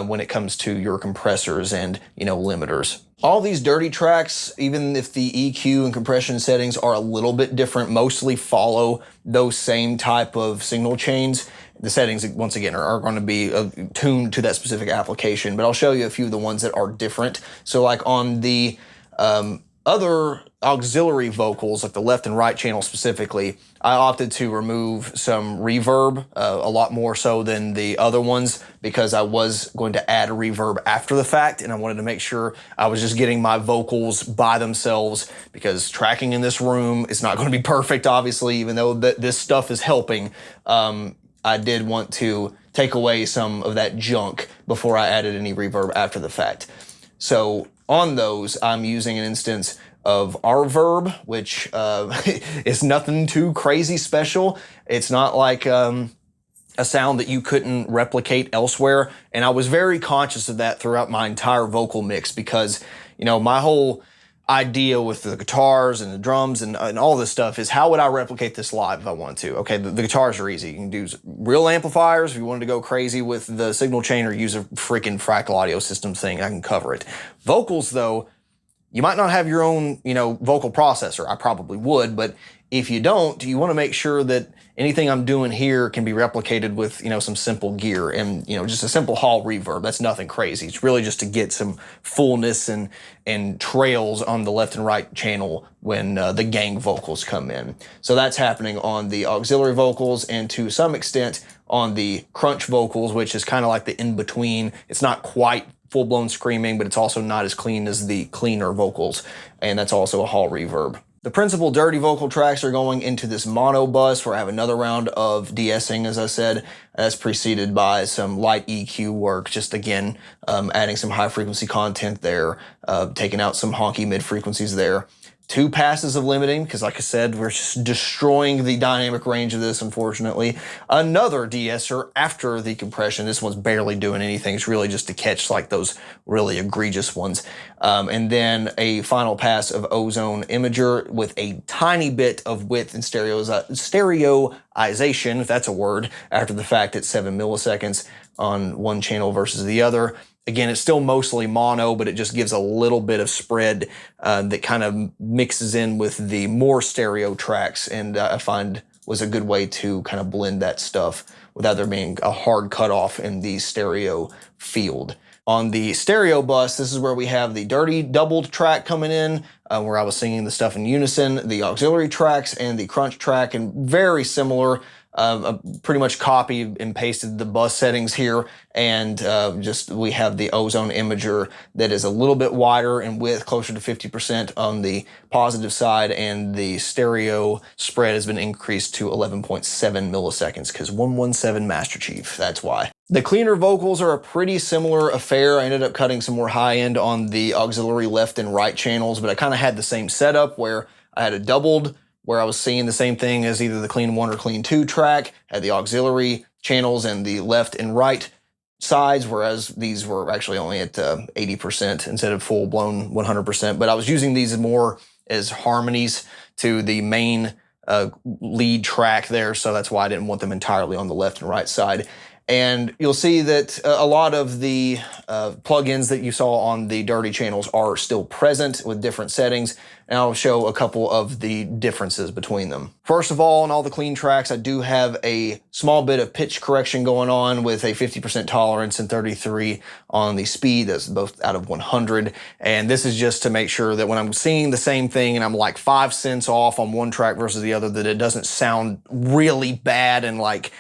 when it comes to your compressors and limiters. All these dirty tracks, even if the EQ and compression settings are a little bit different, mostly follow those same type of signal chains. The settings, once again, are going to be tuned to that specific application, but I'll show you a few of the ones that are different. So like on the other auxiliary vocals, like the left and right channel specifically, I opted to remove some reverb, a lot more so than the other ones, because I was going to add a reverb after the fact, and I wanted to make sure I was just getting my vocals by themselves, because tracking in this room is not going to be perfect, obviously, even though this stuff is helping. I did want to take away some of that junk before I added any reverb after the fact. So on those, I'm using an instance of Reverb, which is nothing too crazy special. It's not like a sound that you couldn't replicate elsewhere. And I was very conscious of that throughout my entire vocal mix, because, my whole idea with the guitars and the drums and all this stuff is, how would I replicate this live if I want to? Okay, the guitars are easy. You can do real amplifiers if you wanted to go crazy with the signal chain, or use a freaking Fractal Audio System thing. I can cover it. Vocals, though, you might not have your own, vocal processor. I probably would, but if you don't, you want to make sure that anything I'm doing here can be replicated with, some simple gear and, just a simple hall reverb. That's nothing crazy. It's really just to get some fullness and trails on the left and right channel when the gang vocals come in. So that's happening on the auxiliary vocals, and to some extent on the crunch vocals, which is kind of like the in-between. It's not quite full-blown screaming, but it's also not as clean as the cleaner vocals, and that's also a hall reverb. The principal dirty vocal tracks are going into this mono bus, where I have another round of de-essing, as I said. That's preceded by some light EQ work, just again, adding some high frequency content there, taking out some honky mid frequencies there. 2 passes of limiting, because like I said, we're just destroying the dynamic range of this, unfortunately. Another de-esser after the compression. This one's barely doing anything. It's really just to catch like those really egregious ones. And then a final pass of ozone imager with a tiny bit of width and stereoization, if that's a word, after the fact at 7 milliseconds on one channel versus the other. Again, it's still mostly mono, but it just gives a little bit of spread that kind of mixes in with the more stereo tracks, and I find was a good way to kind of blend that stuff without there being a hard cutoff in the stereo field. On the stereo bus, this is where we have the dirty doubled track coming in, where I was singing the stuff in unison, the auxiliary tracks, and the crunch track, and very similar. Pretty much copied and pasted the bus settings here, and just we have the ozone imager that is a little bit wider in width, closer to 50% on the positive side, and the stereo spread has been increased to 11.7 milliseconds, because 117 Master Chief, that's why. The cleaner vocals are a pretty similar affair. I ended up cutting some more high end on the auxiliary left and right channels, but I kind of had the same setup where I had a doubled, where I was seeing the same thing as either the clean 1 or clean 2 track, had the auxiliary channels and the left and right sides, whereas these were actually only at 80% instead of full blown 100%. But I was using these more as harmonies to the main lead track there, so that's why I didn't want them entirely on the left and right side. And you'll see that a lot of the plugins that you saw on the dirty channels are still present with different settings, and I'll show a couple of the differences between them. First of all, on all the clean tracks, I do have a small bit of pitch correction going on with a 50% tolerance and 33 on the speed. That's both out of 100. And this is just to make sure that when I'm seeing the same thing and I'm like 5 cents off on one track versus the other, that it doesn't sound really bad and like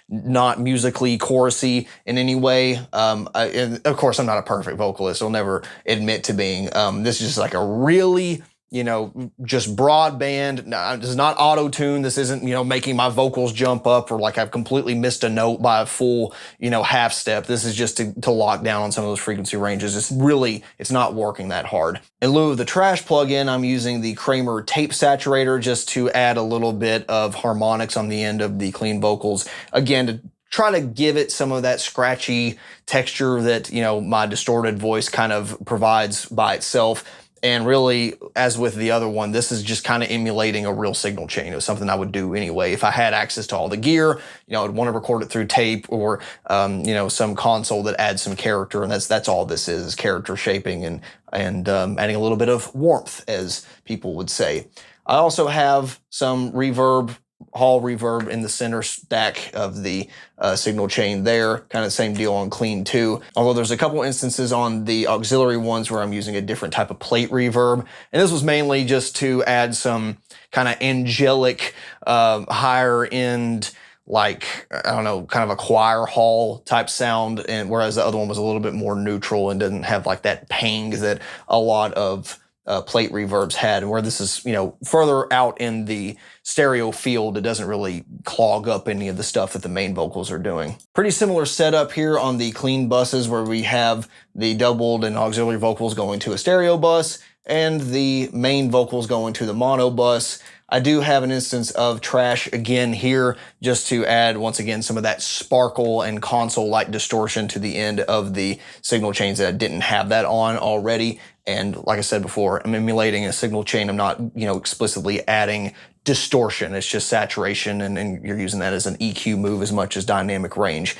not musically chorusy in any way. And of course, I'm not a perfect vocalist. I'll never admit to being. This is just like a really, just broadband. No, this is not auto-tune. This isn't, making my vocals jump up or like I've completely missed a note by a full, half step. This is just to lock down on some of those frequency ranges. It's not working that hard. In lieu of the trash plugin, I'm using the Kramer tape saturator just to add a little bit of harmonics on the end of the clean vocals. Again, to try to give it some of that scratchy texture that, my distorted voice kind of provides by itself. And really, as with the other one, this is just kind of emulating a real signal chain. It was something I would do anyway. If I had access to all the gear, I'd want to record it through tape or, some console that adds some character. And that's all this is character shaping and adding a little bit of warmth, as people would say. I also have some reverb, hall reverb in the center stack of the signal chain there. Kind of the same deal on clean 2. Although there's a couple instances on the auxiliary ones where I'm using a different type of plate reverb. And this was mainly just to add some kind of angelic, higher end, like, I don't know, kind of a choir hall type sound. And whereas the other one was a little bit more neutral and didn't have like that pang that a lot of plate reverbs had, and where this is, further out in the stereo field, it doesn't really clog up any of the stuff that the main vocals are doing. Pretty similar setup here on the clean buses, where we have the doubled and auxiliary vocals going to a stereo bus and the main vocals going to the mono bus. I do have an instance of trash again here, just to add, once again, some of that sparkle and console-like distortion to the end of the signal chains that I didn't have that on already. And like I said before, I'm emulating a signal chain. I'm not, explicitly adding distortion. It's just saturation, and you're using that as an EQ move as much as dynamic range.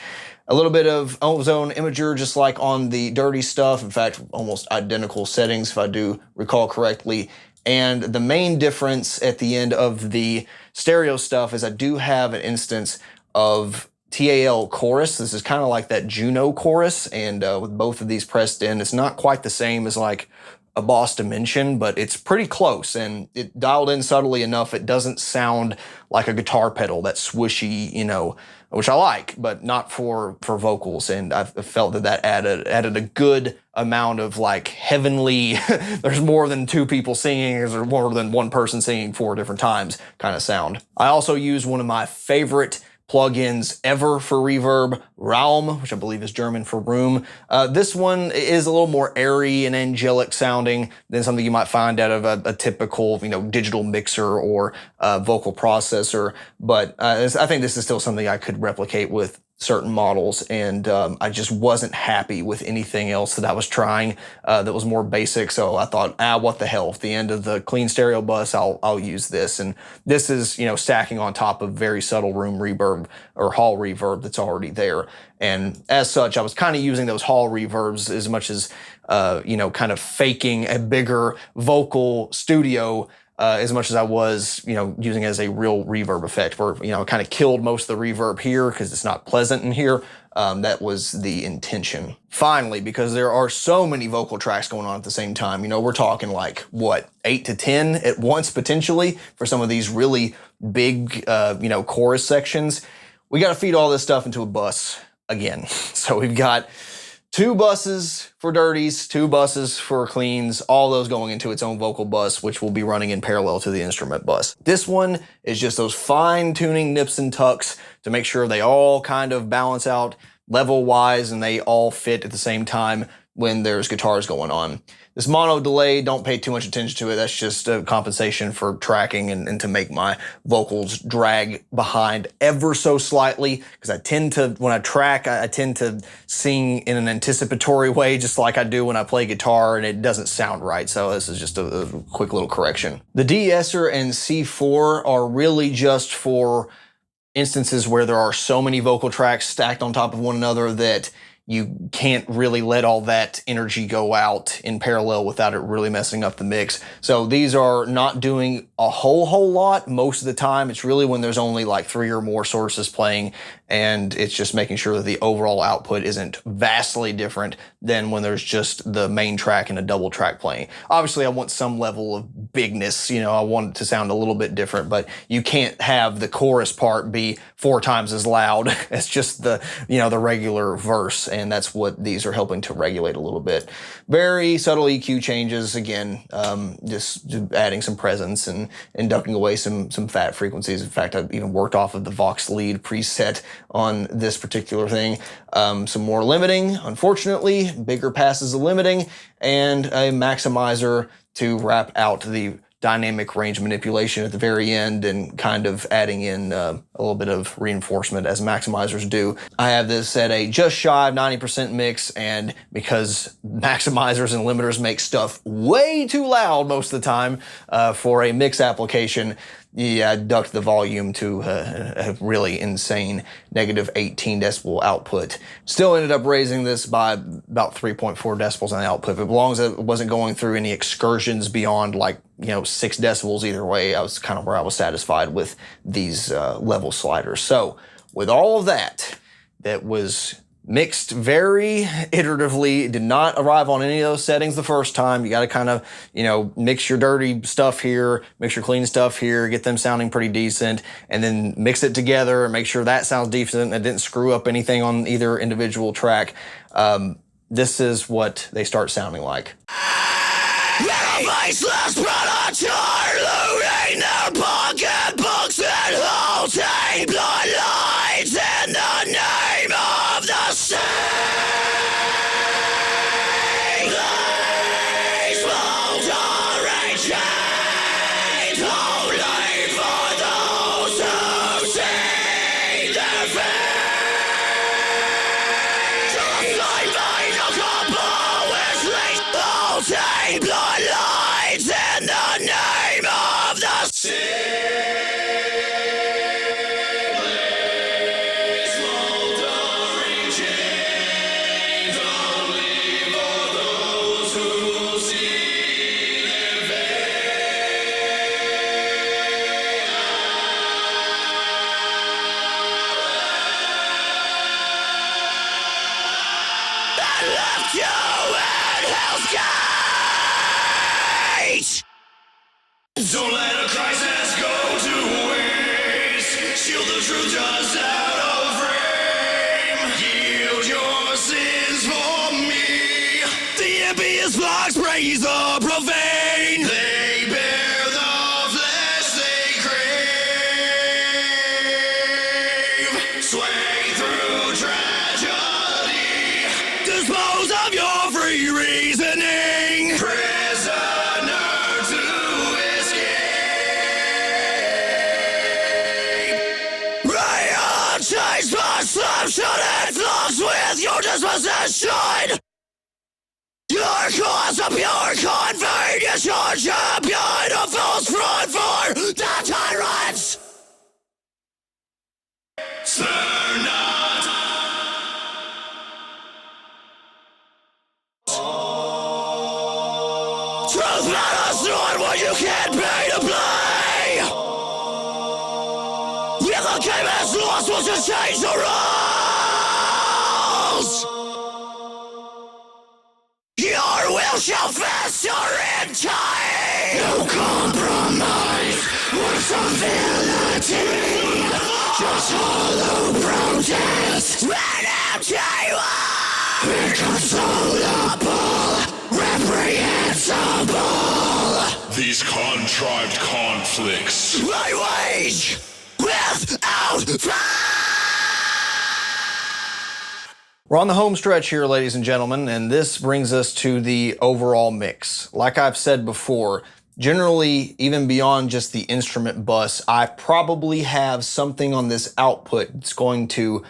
A little bit of ozone imager, just like on the dirty stuff. In fact, almost identical settings, if I do recall correctly. And the main difference at the end of the stereo stuff is I do have an instance of TAL chorus. This is kind of like that Juno chorus, and with both of these pressed in, it's not quite the same as like a Boss Dimension, but it's pretty close, and it dialed in subtly enough it doesn't sound like a guitar pedal, that swishy, which I like, but not for vocals. And I felt that added a good amount of like heavenly, there's more than 2 people singing, there's more than one person singing 4 different times kind of sound. I also use one of my favorite plugins ever for reverb. Raum, which I believe is German for room. This one is a little more airy and angelic sounding than something you might find out of a typical, digital mixer or vocal processor. But I think this is still something I could replicate with certain models, and I just wasn't happy with anything else that I was trying that was more basic. So I thought, what the hell? At the end of the clean stereo bus, I'll use this. And this is, stacking on top of very subtle room reverb or hall reverb that's already there. And as such, I was kind of using those hall reverbs as much as, kind of faking a bigger vocal studio as much as I was, using it as a real reverb effect, where, I kind of killed most of the reverb here because it's not pleasant in here. That was the intention. Finally, because there are so many vocal tracks going on at the same time, we're talking like, what, 8 to 10 at once potentially for some of these really big, chorus sections. We got to feed all this stuff into a bus again. So we've got 2 buses for dirties, 2 buses for cleans, all those going into its own vocal bus, which will be running in parallel to the instrument bus. This one is just those fine-tuning nips and tucks to make sure they all kind of balance out level-wise and they all fit at the same time when there's guitars going on. This mono delay, don't pay too much attention to it. That's just a compensation for tracking and to make my vocals drag behind ever so slightly. Because I tend to, when I track, I tend to sing in an anticipatory way, just like I do when I play guitar, and it doesn't sound right. So this is just a quick little correction. The de-esser and C4 are really just for instances where there are so many vocal tracks stacked on top of one another that you can't really let all that energy go out in parallel without it really messing up the mix. So these are not doing a whole lot most of the time. It's really when there's only like 3 or more sources playing, and it's just making sure that the overall output isn't vastly different than when there's just the main track and a double track playing. Obviously, I want some level of bigness, I want it to sound a little bit different, but you can't have the chorus part be 4 times as loud as just the, the regular verse, and that's what these are helping to regulate a little bit. Very subtle EQ changes, again, just adding some presence and ducking away some fat frequencies. In fact, I've even worked off of the Vox lead preset on this particular thing. Some more limiting, unfortunately, bigger passes of limiting, and a maximizer to wrap out the dynamic range manipulation at the very end and kind of adding in a little bit of reinforcement as maximizers do. I have this at a just shy of 90% mix, and because maximizers and limiters make stuff way too loud most of the time for a mix application, I ducked the volume to a really insane negative 18 decibel output. Still ended up raising this by about 3.4 decibels on the output, but as long as it wasn't going through any excursions beyond 6 decibels either way, I was kind of where I was satisfied with these level sliders. So with all of that was mixed very iteratively, did not arrive on any of those settings the first time. You got to kind of, mix your dirty stuff here, mix your clean stuff here, get them sounding pretty decent, and then mix it together and make sure that sounds decent and didn't screw up anything on either individual track. This is what they start sounding like. Faceless predator looting their pocketbooks and holding bloodlines in the name of the state. These smoldering chains only for those who see their fate. To the flaming couple which leads holding bloodlines in the name of the state. Left you in Hell's Gate. Don't let a crisis go to waste. Shield the truth just out of frame. Yield your sins for me. The impious flocks praise the profane. They bear the flesh they crave. it flows with your disposition. Your cause a pure convenience, your champion of false front for the tyrants. Spare not. Truth matters not when you can't pay to play. If the game is lost, we'll just change the rules. Your will shall fester in time. No compromise or civility. Just hollow protest. An empty wall. Inconsolable. Reprehensible. These contrived conflicts I wage without We're on the home stretch here, ladies and gentlemen, and this brings us to the overall mix. Like I've said before, generally, even beyond just the instrument bus, I probably have something on this output that's going to,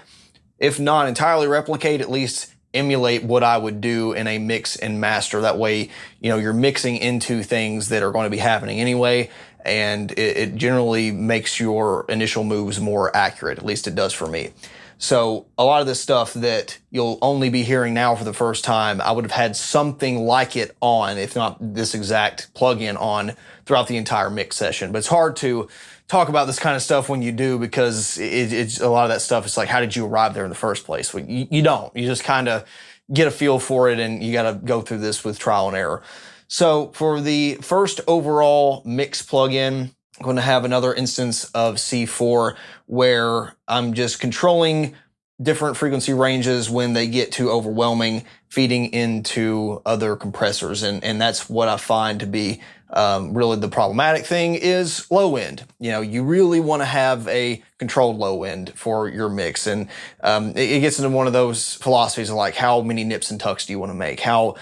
if not entirely replicate, at least emulate what I would do in a mix and master. That way, you're mixing into things that are going to be happening anyway, and it generally makes your initial moves more accurate. At least it does for me. So a lot of this stuff that you'll only be hearing now for the first time, I would have had something like it on, if not this exact plugin on, throughout the entire mix session. But it's hard to talk about this kind of stuff when you do, because it's a lot of that stuff. It's like, how did you arrive there in the first place? Well, you don't. You just kind of get a feel for it, and you got to go through this with trial and error. So for the first overall mix plugin, I'm going to have another instance of C4 where I'm just controlling different frequency ranges when they get too overwhelming, feeding into other compressors. And that's what I find to be really the problematic thing is low end. You really want to have a controlled low end for your mix. And it gets into one of those philosophies of like, how many nips and tucks do you want to make? How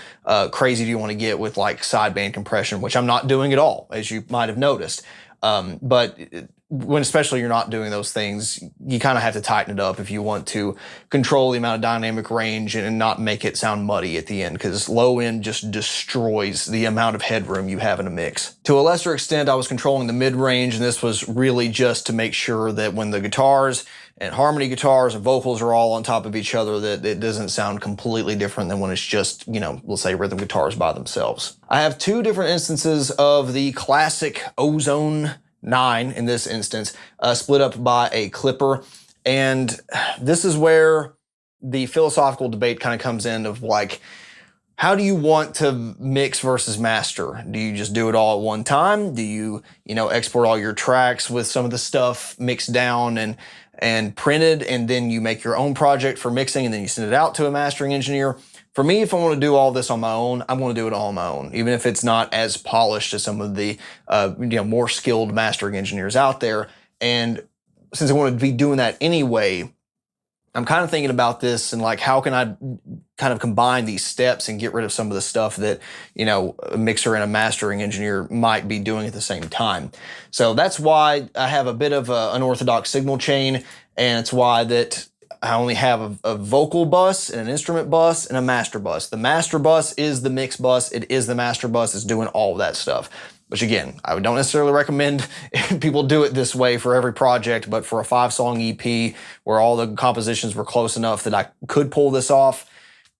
crazy do you want to get with like sideband compression, which I'm not doing at all, as you might have noticed. But when especially you're not doing those things, you kind of have to tighten it up if you want to control the amount of dynamic range and not make it sound muddy at the end, because low end just destroys the amount of headroom you have in a mix. To a lesser extent, I was controlling the mid range, and this was really just to make sure that when the guitars and harmony guitars and vocals are all on top of each other, that it doesn't sound completely different than when it's just, let's say rhythm guitars by themselves. I have two different instances of the classic Ozone 9 in this instance, split up by a clipper. And this is where the philosophical debate kind of comes in of like, how do you want to mix versus master? Do you just do it all at one time? Do you, export all your tracks with some of the stuff mixed down and printed, and then you make your own project for mixing, and then you send it out to a mastering engineer? For me, if I want to do all this on my own, I'm going to do it all on my own, even if it's not as polished as some of the more skilled mastering engineers out there. And since I want to be doing that anyway, I'm kind of thinking about this and like, how can I kind of combine these steps and get rid of some of the stuff that, a mixer and a mastering engineer might be doing at the same time. So that's why I have a bit of an unorthodox signal chain, and it's why that I only have a vocal bus and an instrument bus and a master bus. The master bus is the mix bus. It is the master bus. It's doing all of that stuff. Which again, I don't necessarily recommend people do it this way for every project, but for a 5-song EP where all the compositions were close enough that I could pull this off,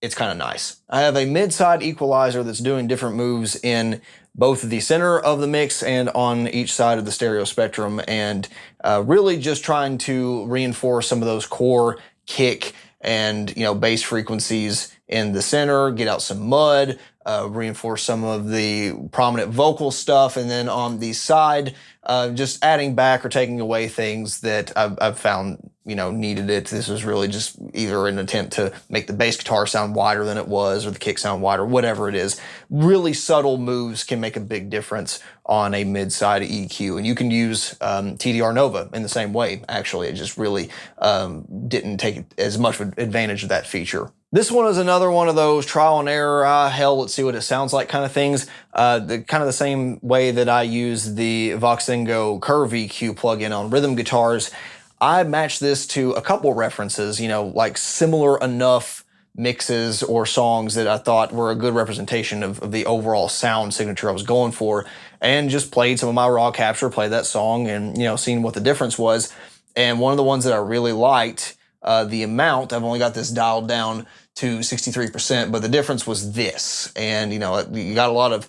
it's kind of nice. I have a mid-side equalizer that's doing different moves in both the center of the mix and on each side of the stereo spectrum, and really just trying to reinforce some of those core kick and bass frequencies in the center, get out some mud, reinforce some of the prominent vocal stuff, and then on the side, just adding back or taking away things that I've found needed it. This was really just either an attempt to make the bass guitar sound wider than it was, or the kick sound wider, whatever it is. Really subtle moves can make a big difference on a mid-side EQ, and you can use TDR Nova in the same way. Actually, it just really didn't take as much advantage of that feature. This one is another one of those trial and error, hell, let's see what it sounds like kind of things. The same way that I use the Voxengo Curve EQ plugin on rhythm guitars. I matched this to a couple references, you know, like similar enough mixes or songs that I thought were a good representation of the overall sound signature I was going for, and just played some of my raw capture, played that song, and, you know, seeing what the difference was. And one of the ones that I really liked, the amount, I've only got this dialed down to 63%, but the difference was this. And, you know, you got a lot of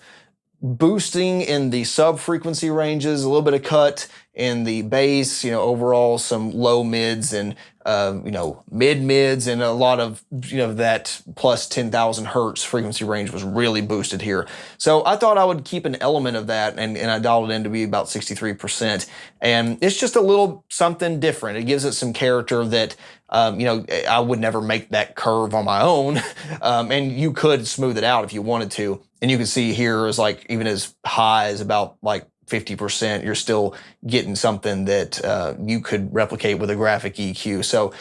boosting in the sub frequency ranges, a little bit of cut in the bass, you know, overall some low mids and, you know, mid mids, and a lot of, you know, that plus 10,000 hertz frequency range was really boosted here. So I thought I would keep an element of that, and I dialed it in to be about 63%. And it's just a little something different. It gives it some character that, you know, I would never make that curve on my own. And you could smooth it out if you wanted to. And you can see here is like even as high as about like 50%, you're still getting something that you could replicate with a graphic EQ. So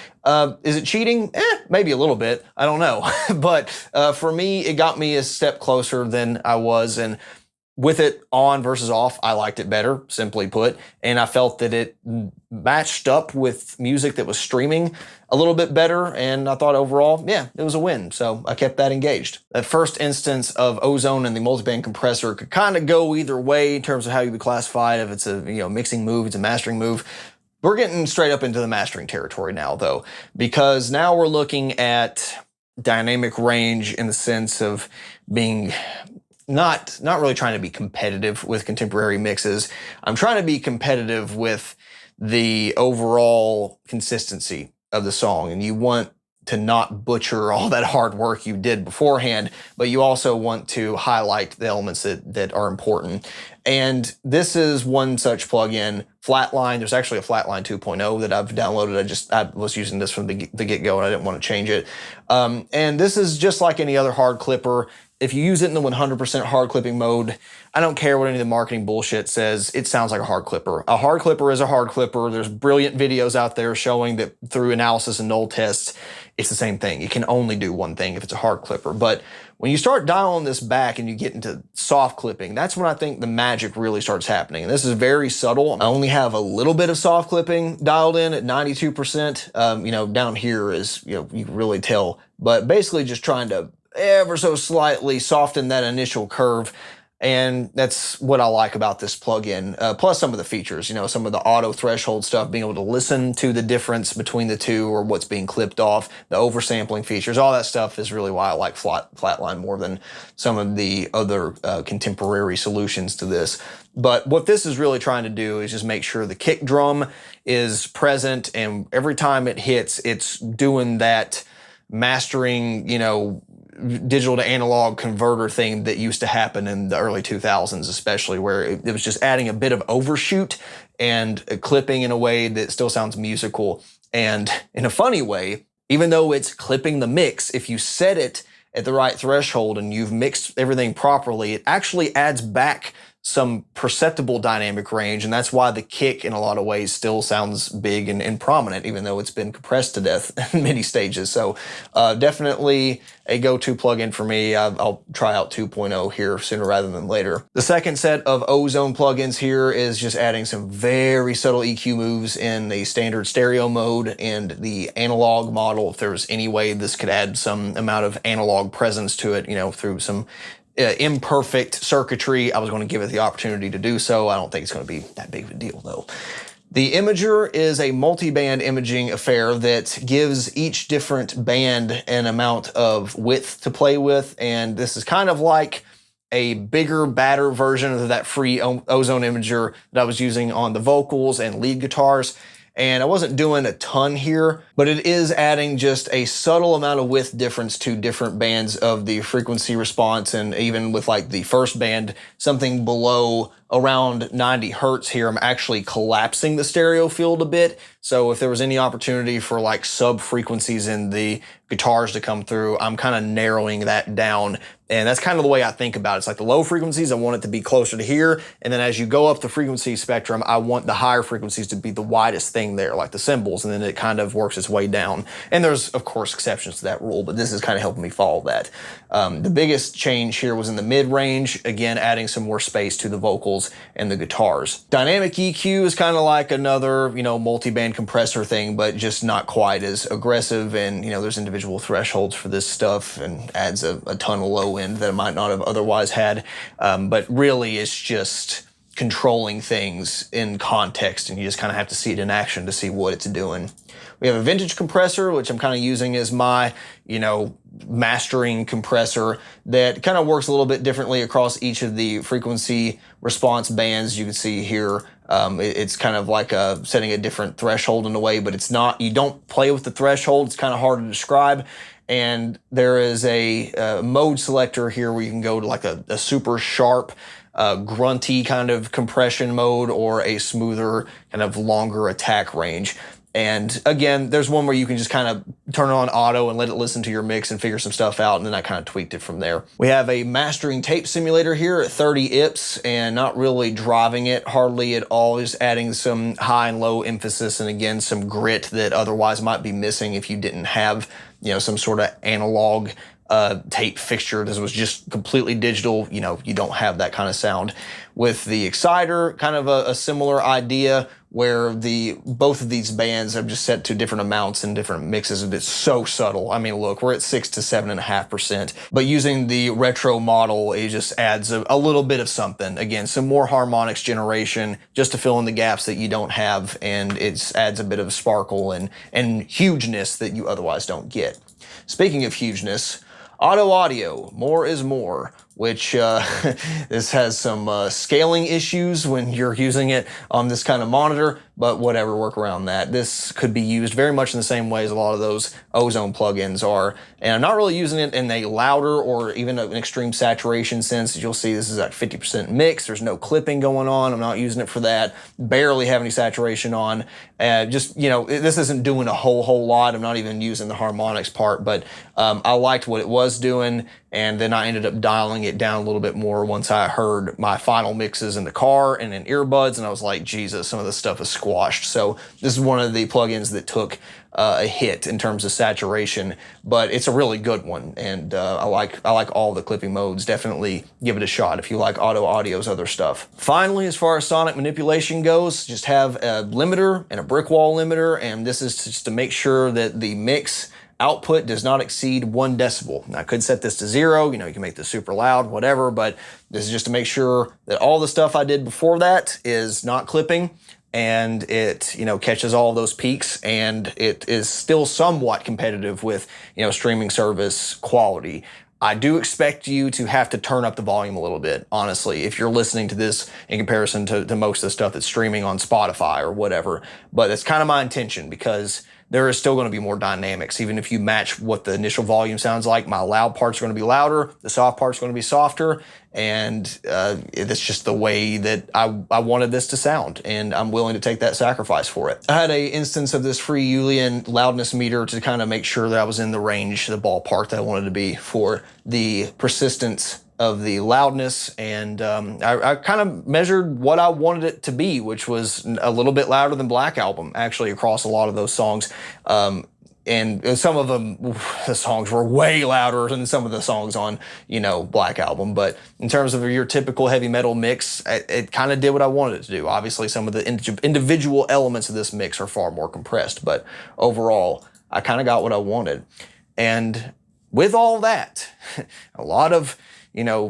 is it cheating? Maybe a little bit. I don't know. But for me, it got me a step closer than I was. And with it on versus off, I liked it better, simply put. And I felt that it matched up with music that was streaming a little bit better. And I thought overall, yeah, it was a win. So I kept that engaged. That first instance of Ozone and the multiband compressor could kind of go either way in terms of how you would classify it. If it's a, you know, mixing move, it's a mastering move. We're getting straight up into the mastering territory now, though, because now we're looking at dynamic range in the sense of being not really trying to be competitive with contemporary mixes. I'm trying to be competitive with the overall consistency of the song. And you want to not butcher all that hard work you did beforehand, but you also want to highlight the elements that are important. And this is one such plugin, Flatline. There's actually a Flatline 2.0 that I've downloaded. I was using this from the get-go, and I didn't want to change it. And this is just like any other hard clipper. If you use it in the 100% hard clipping mode, I don't care what any of the marketing bullshit says, it sounds like a hard clipper. A hard clipper is a hard clipper. There's brilliant videos out there showing that through analysis and null tests, it's the same thing. It can only do one thing if it's a hard clipper. But when you start dialing this back and you get into soft clipping, that's when I think the magic really starts happening. And this is very subtle. I only have a little bit of soft clipping dialed in at 92%. You know, down here is, you know, you can really tell. But basically just trying to ever so slightly soften that initial curve. And that's what I like about this plugin. Plus some of the features, you know, some of the auto threshold stuff, being able to listen to the difference between the two or what's being clipped off, the oversampling features, all that stuff is really why I like Flatline more than some of the other contemporary solutions to this. But what this is really trying to do is just make sure the kick drum is present, and every time it hits, it's doing that mastering, you know, digital to analog converter thing that used to happen in the early 2000s, especially, where it was just adding a bit of overshoot and clipping in a way that still sounds musical. And in a funny way, even though it's clipping the mix, if you set it at the right threshold and you've mixed everything properly, it actually adds back some perceptible dynamic range, and that's why the kick in a lot of ways still sounds big and prominent, even though it's been compressed to death in many stages. So definitely a go-to plugin for me. I'll try out 2.0 here sooner rather than later. The second set of Ozone plugins here is just adding some very subtle EQ moves in the standard stereo mode and the analog model. If there's any way this could add some amount of analog presence to it, you know, through some imperfect circuitry, I was going to give it the opportunity to do so. I don't think it's going to be that big of a deal, though. The Imager is a multi-band imaging affair that gives each different band an amount of width to play with, and this is kind of like a bigger, badder version of that free Ozone Imager that I was using on the vocals and lead guitars. And I wasn't doing a ton here, but it is adding just a subtle amount of width difference to different bands of the frequency response. And even with like the first band, something below around 90 hertz here, I'm actually collapsing the stereo field a bit. So if there was any opportunity for like sub frequencies in the guitars to come through, I'm kind of narrowing that down And that's kind of the way I think about it. It's like the low frequencies, I want it to be closer to here. And then as you go up the frequency spectrum, I want the higher frequencies to be the widest thing there, like the cymbals. And then it kind of works its way down. And there's, of course, exceptions to that rule, but this is kind of helping me follow that. The biggest change here was in the mid-range, again, adding some more space to the vocals and the guitars. Dynamic EQ is kind of like another, multi-band compressor thing, but just not quite as aggressive. And, there's individual thresholds for this stuff and adds a ton of low end that I might not have otherwise had. But really, it's just controlling things in context, and you just kind of have to see it in action to see what it's doing. We have a vintage compressor, which I'm kind of using as my, mastering compressor that kind of works a little bit differently across each of the frequency response bands. You can see here, it's kind of like setting a different threshold in a way, but it's not, you don't play with the threshold. It's kind of hard to describe. And there is a mode selector here where you can go to like a super sharp, grunty kind of compression mode or a smoother kind of longer attack range. And again, there's one where you can just kind of turn it on auto and let it listen to your mix and figure some stuff out, and then I kind of tweaked it from there. We have a mastering tape simulator here at 30 IPS, and not really driving it hardly at all, just adding some high and low emphasis and again, some grit that otherwise might be missing if you didn't have, some sort of analog tape fixture. This was just completely digital. You don't have that kind of sound. With the Exciter, kind of a similar idea where both of these bands have just set to different amounts and different mixes, and it's so subtle. I mean, look, we're at 6 to 7.5%, but using the retro model, it just adds a little bit of something. Again, some more harmonics generation just to fill in the gaps that you don't have, and it adds a bit of sparkle and hugeness that you otherwise don't get. Speaking of hugeness, Auto Audio, more is more, which this has some scaling issues when you're using it on this kind of monitor, but whatever, work around that. This could be used very much in the same way as a lot of those Ozone plugins are, and I'm not really using it in a louder or even an extreme saturation sense. You'll see this is at 50% mix. There's no clipping going on. I'm not using it for that. Barely have any saturation on. This isn't doing a whole lot. I'm not even using the harmonics part, but I liked what it was doing, and then I ended up dialing it down a little bit more once I heard my final mixes in the car and in earbuds, and I was like, Jesus, some of this stuff is squashed. So this is one of the plugins that took a hit in terms of saturation, but it's a really good one, and I like all the clipping modes. Definitely give it a shot if you like Auto Audio's other stuff. Finally, as far as sonic manipulation goes, just have a limiter and a brick wall limiter, and this is just to make sure that the mix output does not exceed 1 decibel. Now, I could set this to 0, you can make this super loud, whatever, but this is just to make sure that all the stuff I did before that is not clipping, and it, catches all of those peaks, and it is still somewhat competitive with, streaming service quality. I do expect you to have to turn up the volume a little bit, honestly, if you're listening to this in comparison to most of the stuff that's streaming on Spotify or whatever. But that's kind of my intention, because there is still going to be more dynamics. Even if you match what the initial volume sounds like, my loud parts are going to be louder, the soft parts are going to be softer, and it's just the way that I wanted this to sound, and I'm willing to take that sacrifice for it. I had an instance of this free Julian loudness meter to kind of make sure that I was in the range, the ballpark that I wanted to be for the persistence of the loudness, and I kind of measured what I wanted it to be, which was a little bit louder than Black Album, actually, across a lot of those songs. And some of them, the songs were way louder than some of the songs on, Black Album. But in terms of your typical heavy metal mix, it kind of did what I wanted it to do. Obviously, some of the individual elements of this mix are far more compressed, but overall, I kind of got what I wanted. And with all that, a lot of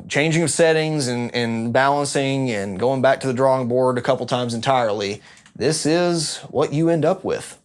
changing of settings and balancing and going back to the drawing board a couple times entirely, this is what you end up with.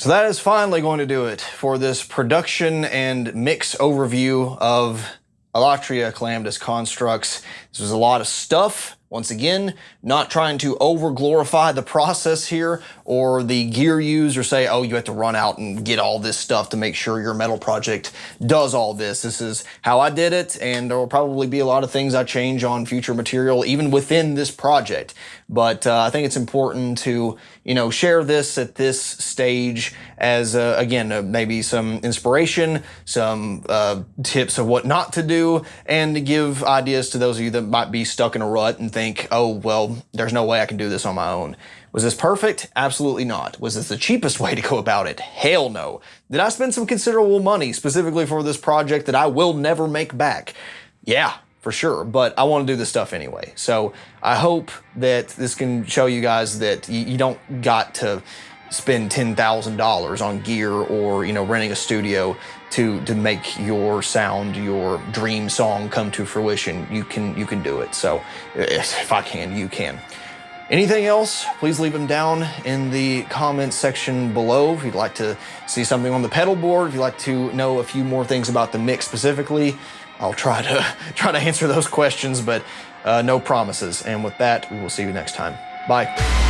So that is finally going to do it for this production and mix overview of Illatria Calamitous constructs. This was a lot of stuff. Once again, not trying to over-glorify the process here or the gear used or say, oh, you have to run out and get all this stuff to make sure your metal project does all this. This is how I did it, and there will probably be a lot of things I change on future material, even within this project. But I think it's important to, share this at this stage as, again, maybe some inspiration, some tips of what not to do, and to give ideas to those of you that might be stuck in a rut and think, oh, well, there's no way I can do this on my own. Was this perfect? Absolutely not. Was this the cheapest way to go about it? Hell no. Did I spend some considerable money specifically for this project that I will never make back? Yeah, for sure, but I want to do this stuff anyway. So I hope that this can show you guys that you don't got to spend $10,000 on gear or, renting a studio to make your sound, your dream song come to fruition. You can do it. So if I can, you can. Anything else, please leave them down in the comments section below. If you'd like to see something on the pedal board, if you'd like to know a few more things about the mix specifically, I'll try to answer those questions, but no promises. And with that, we will see you next time. Bye.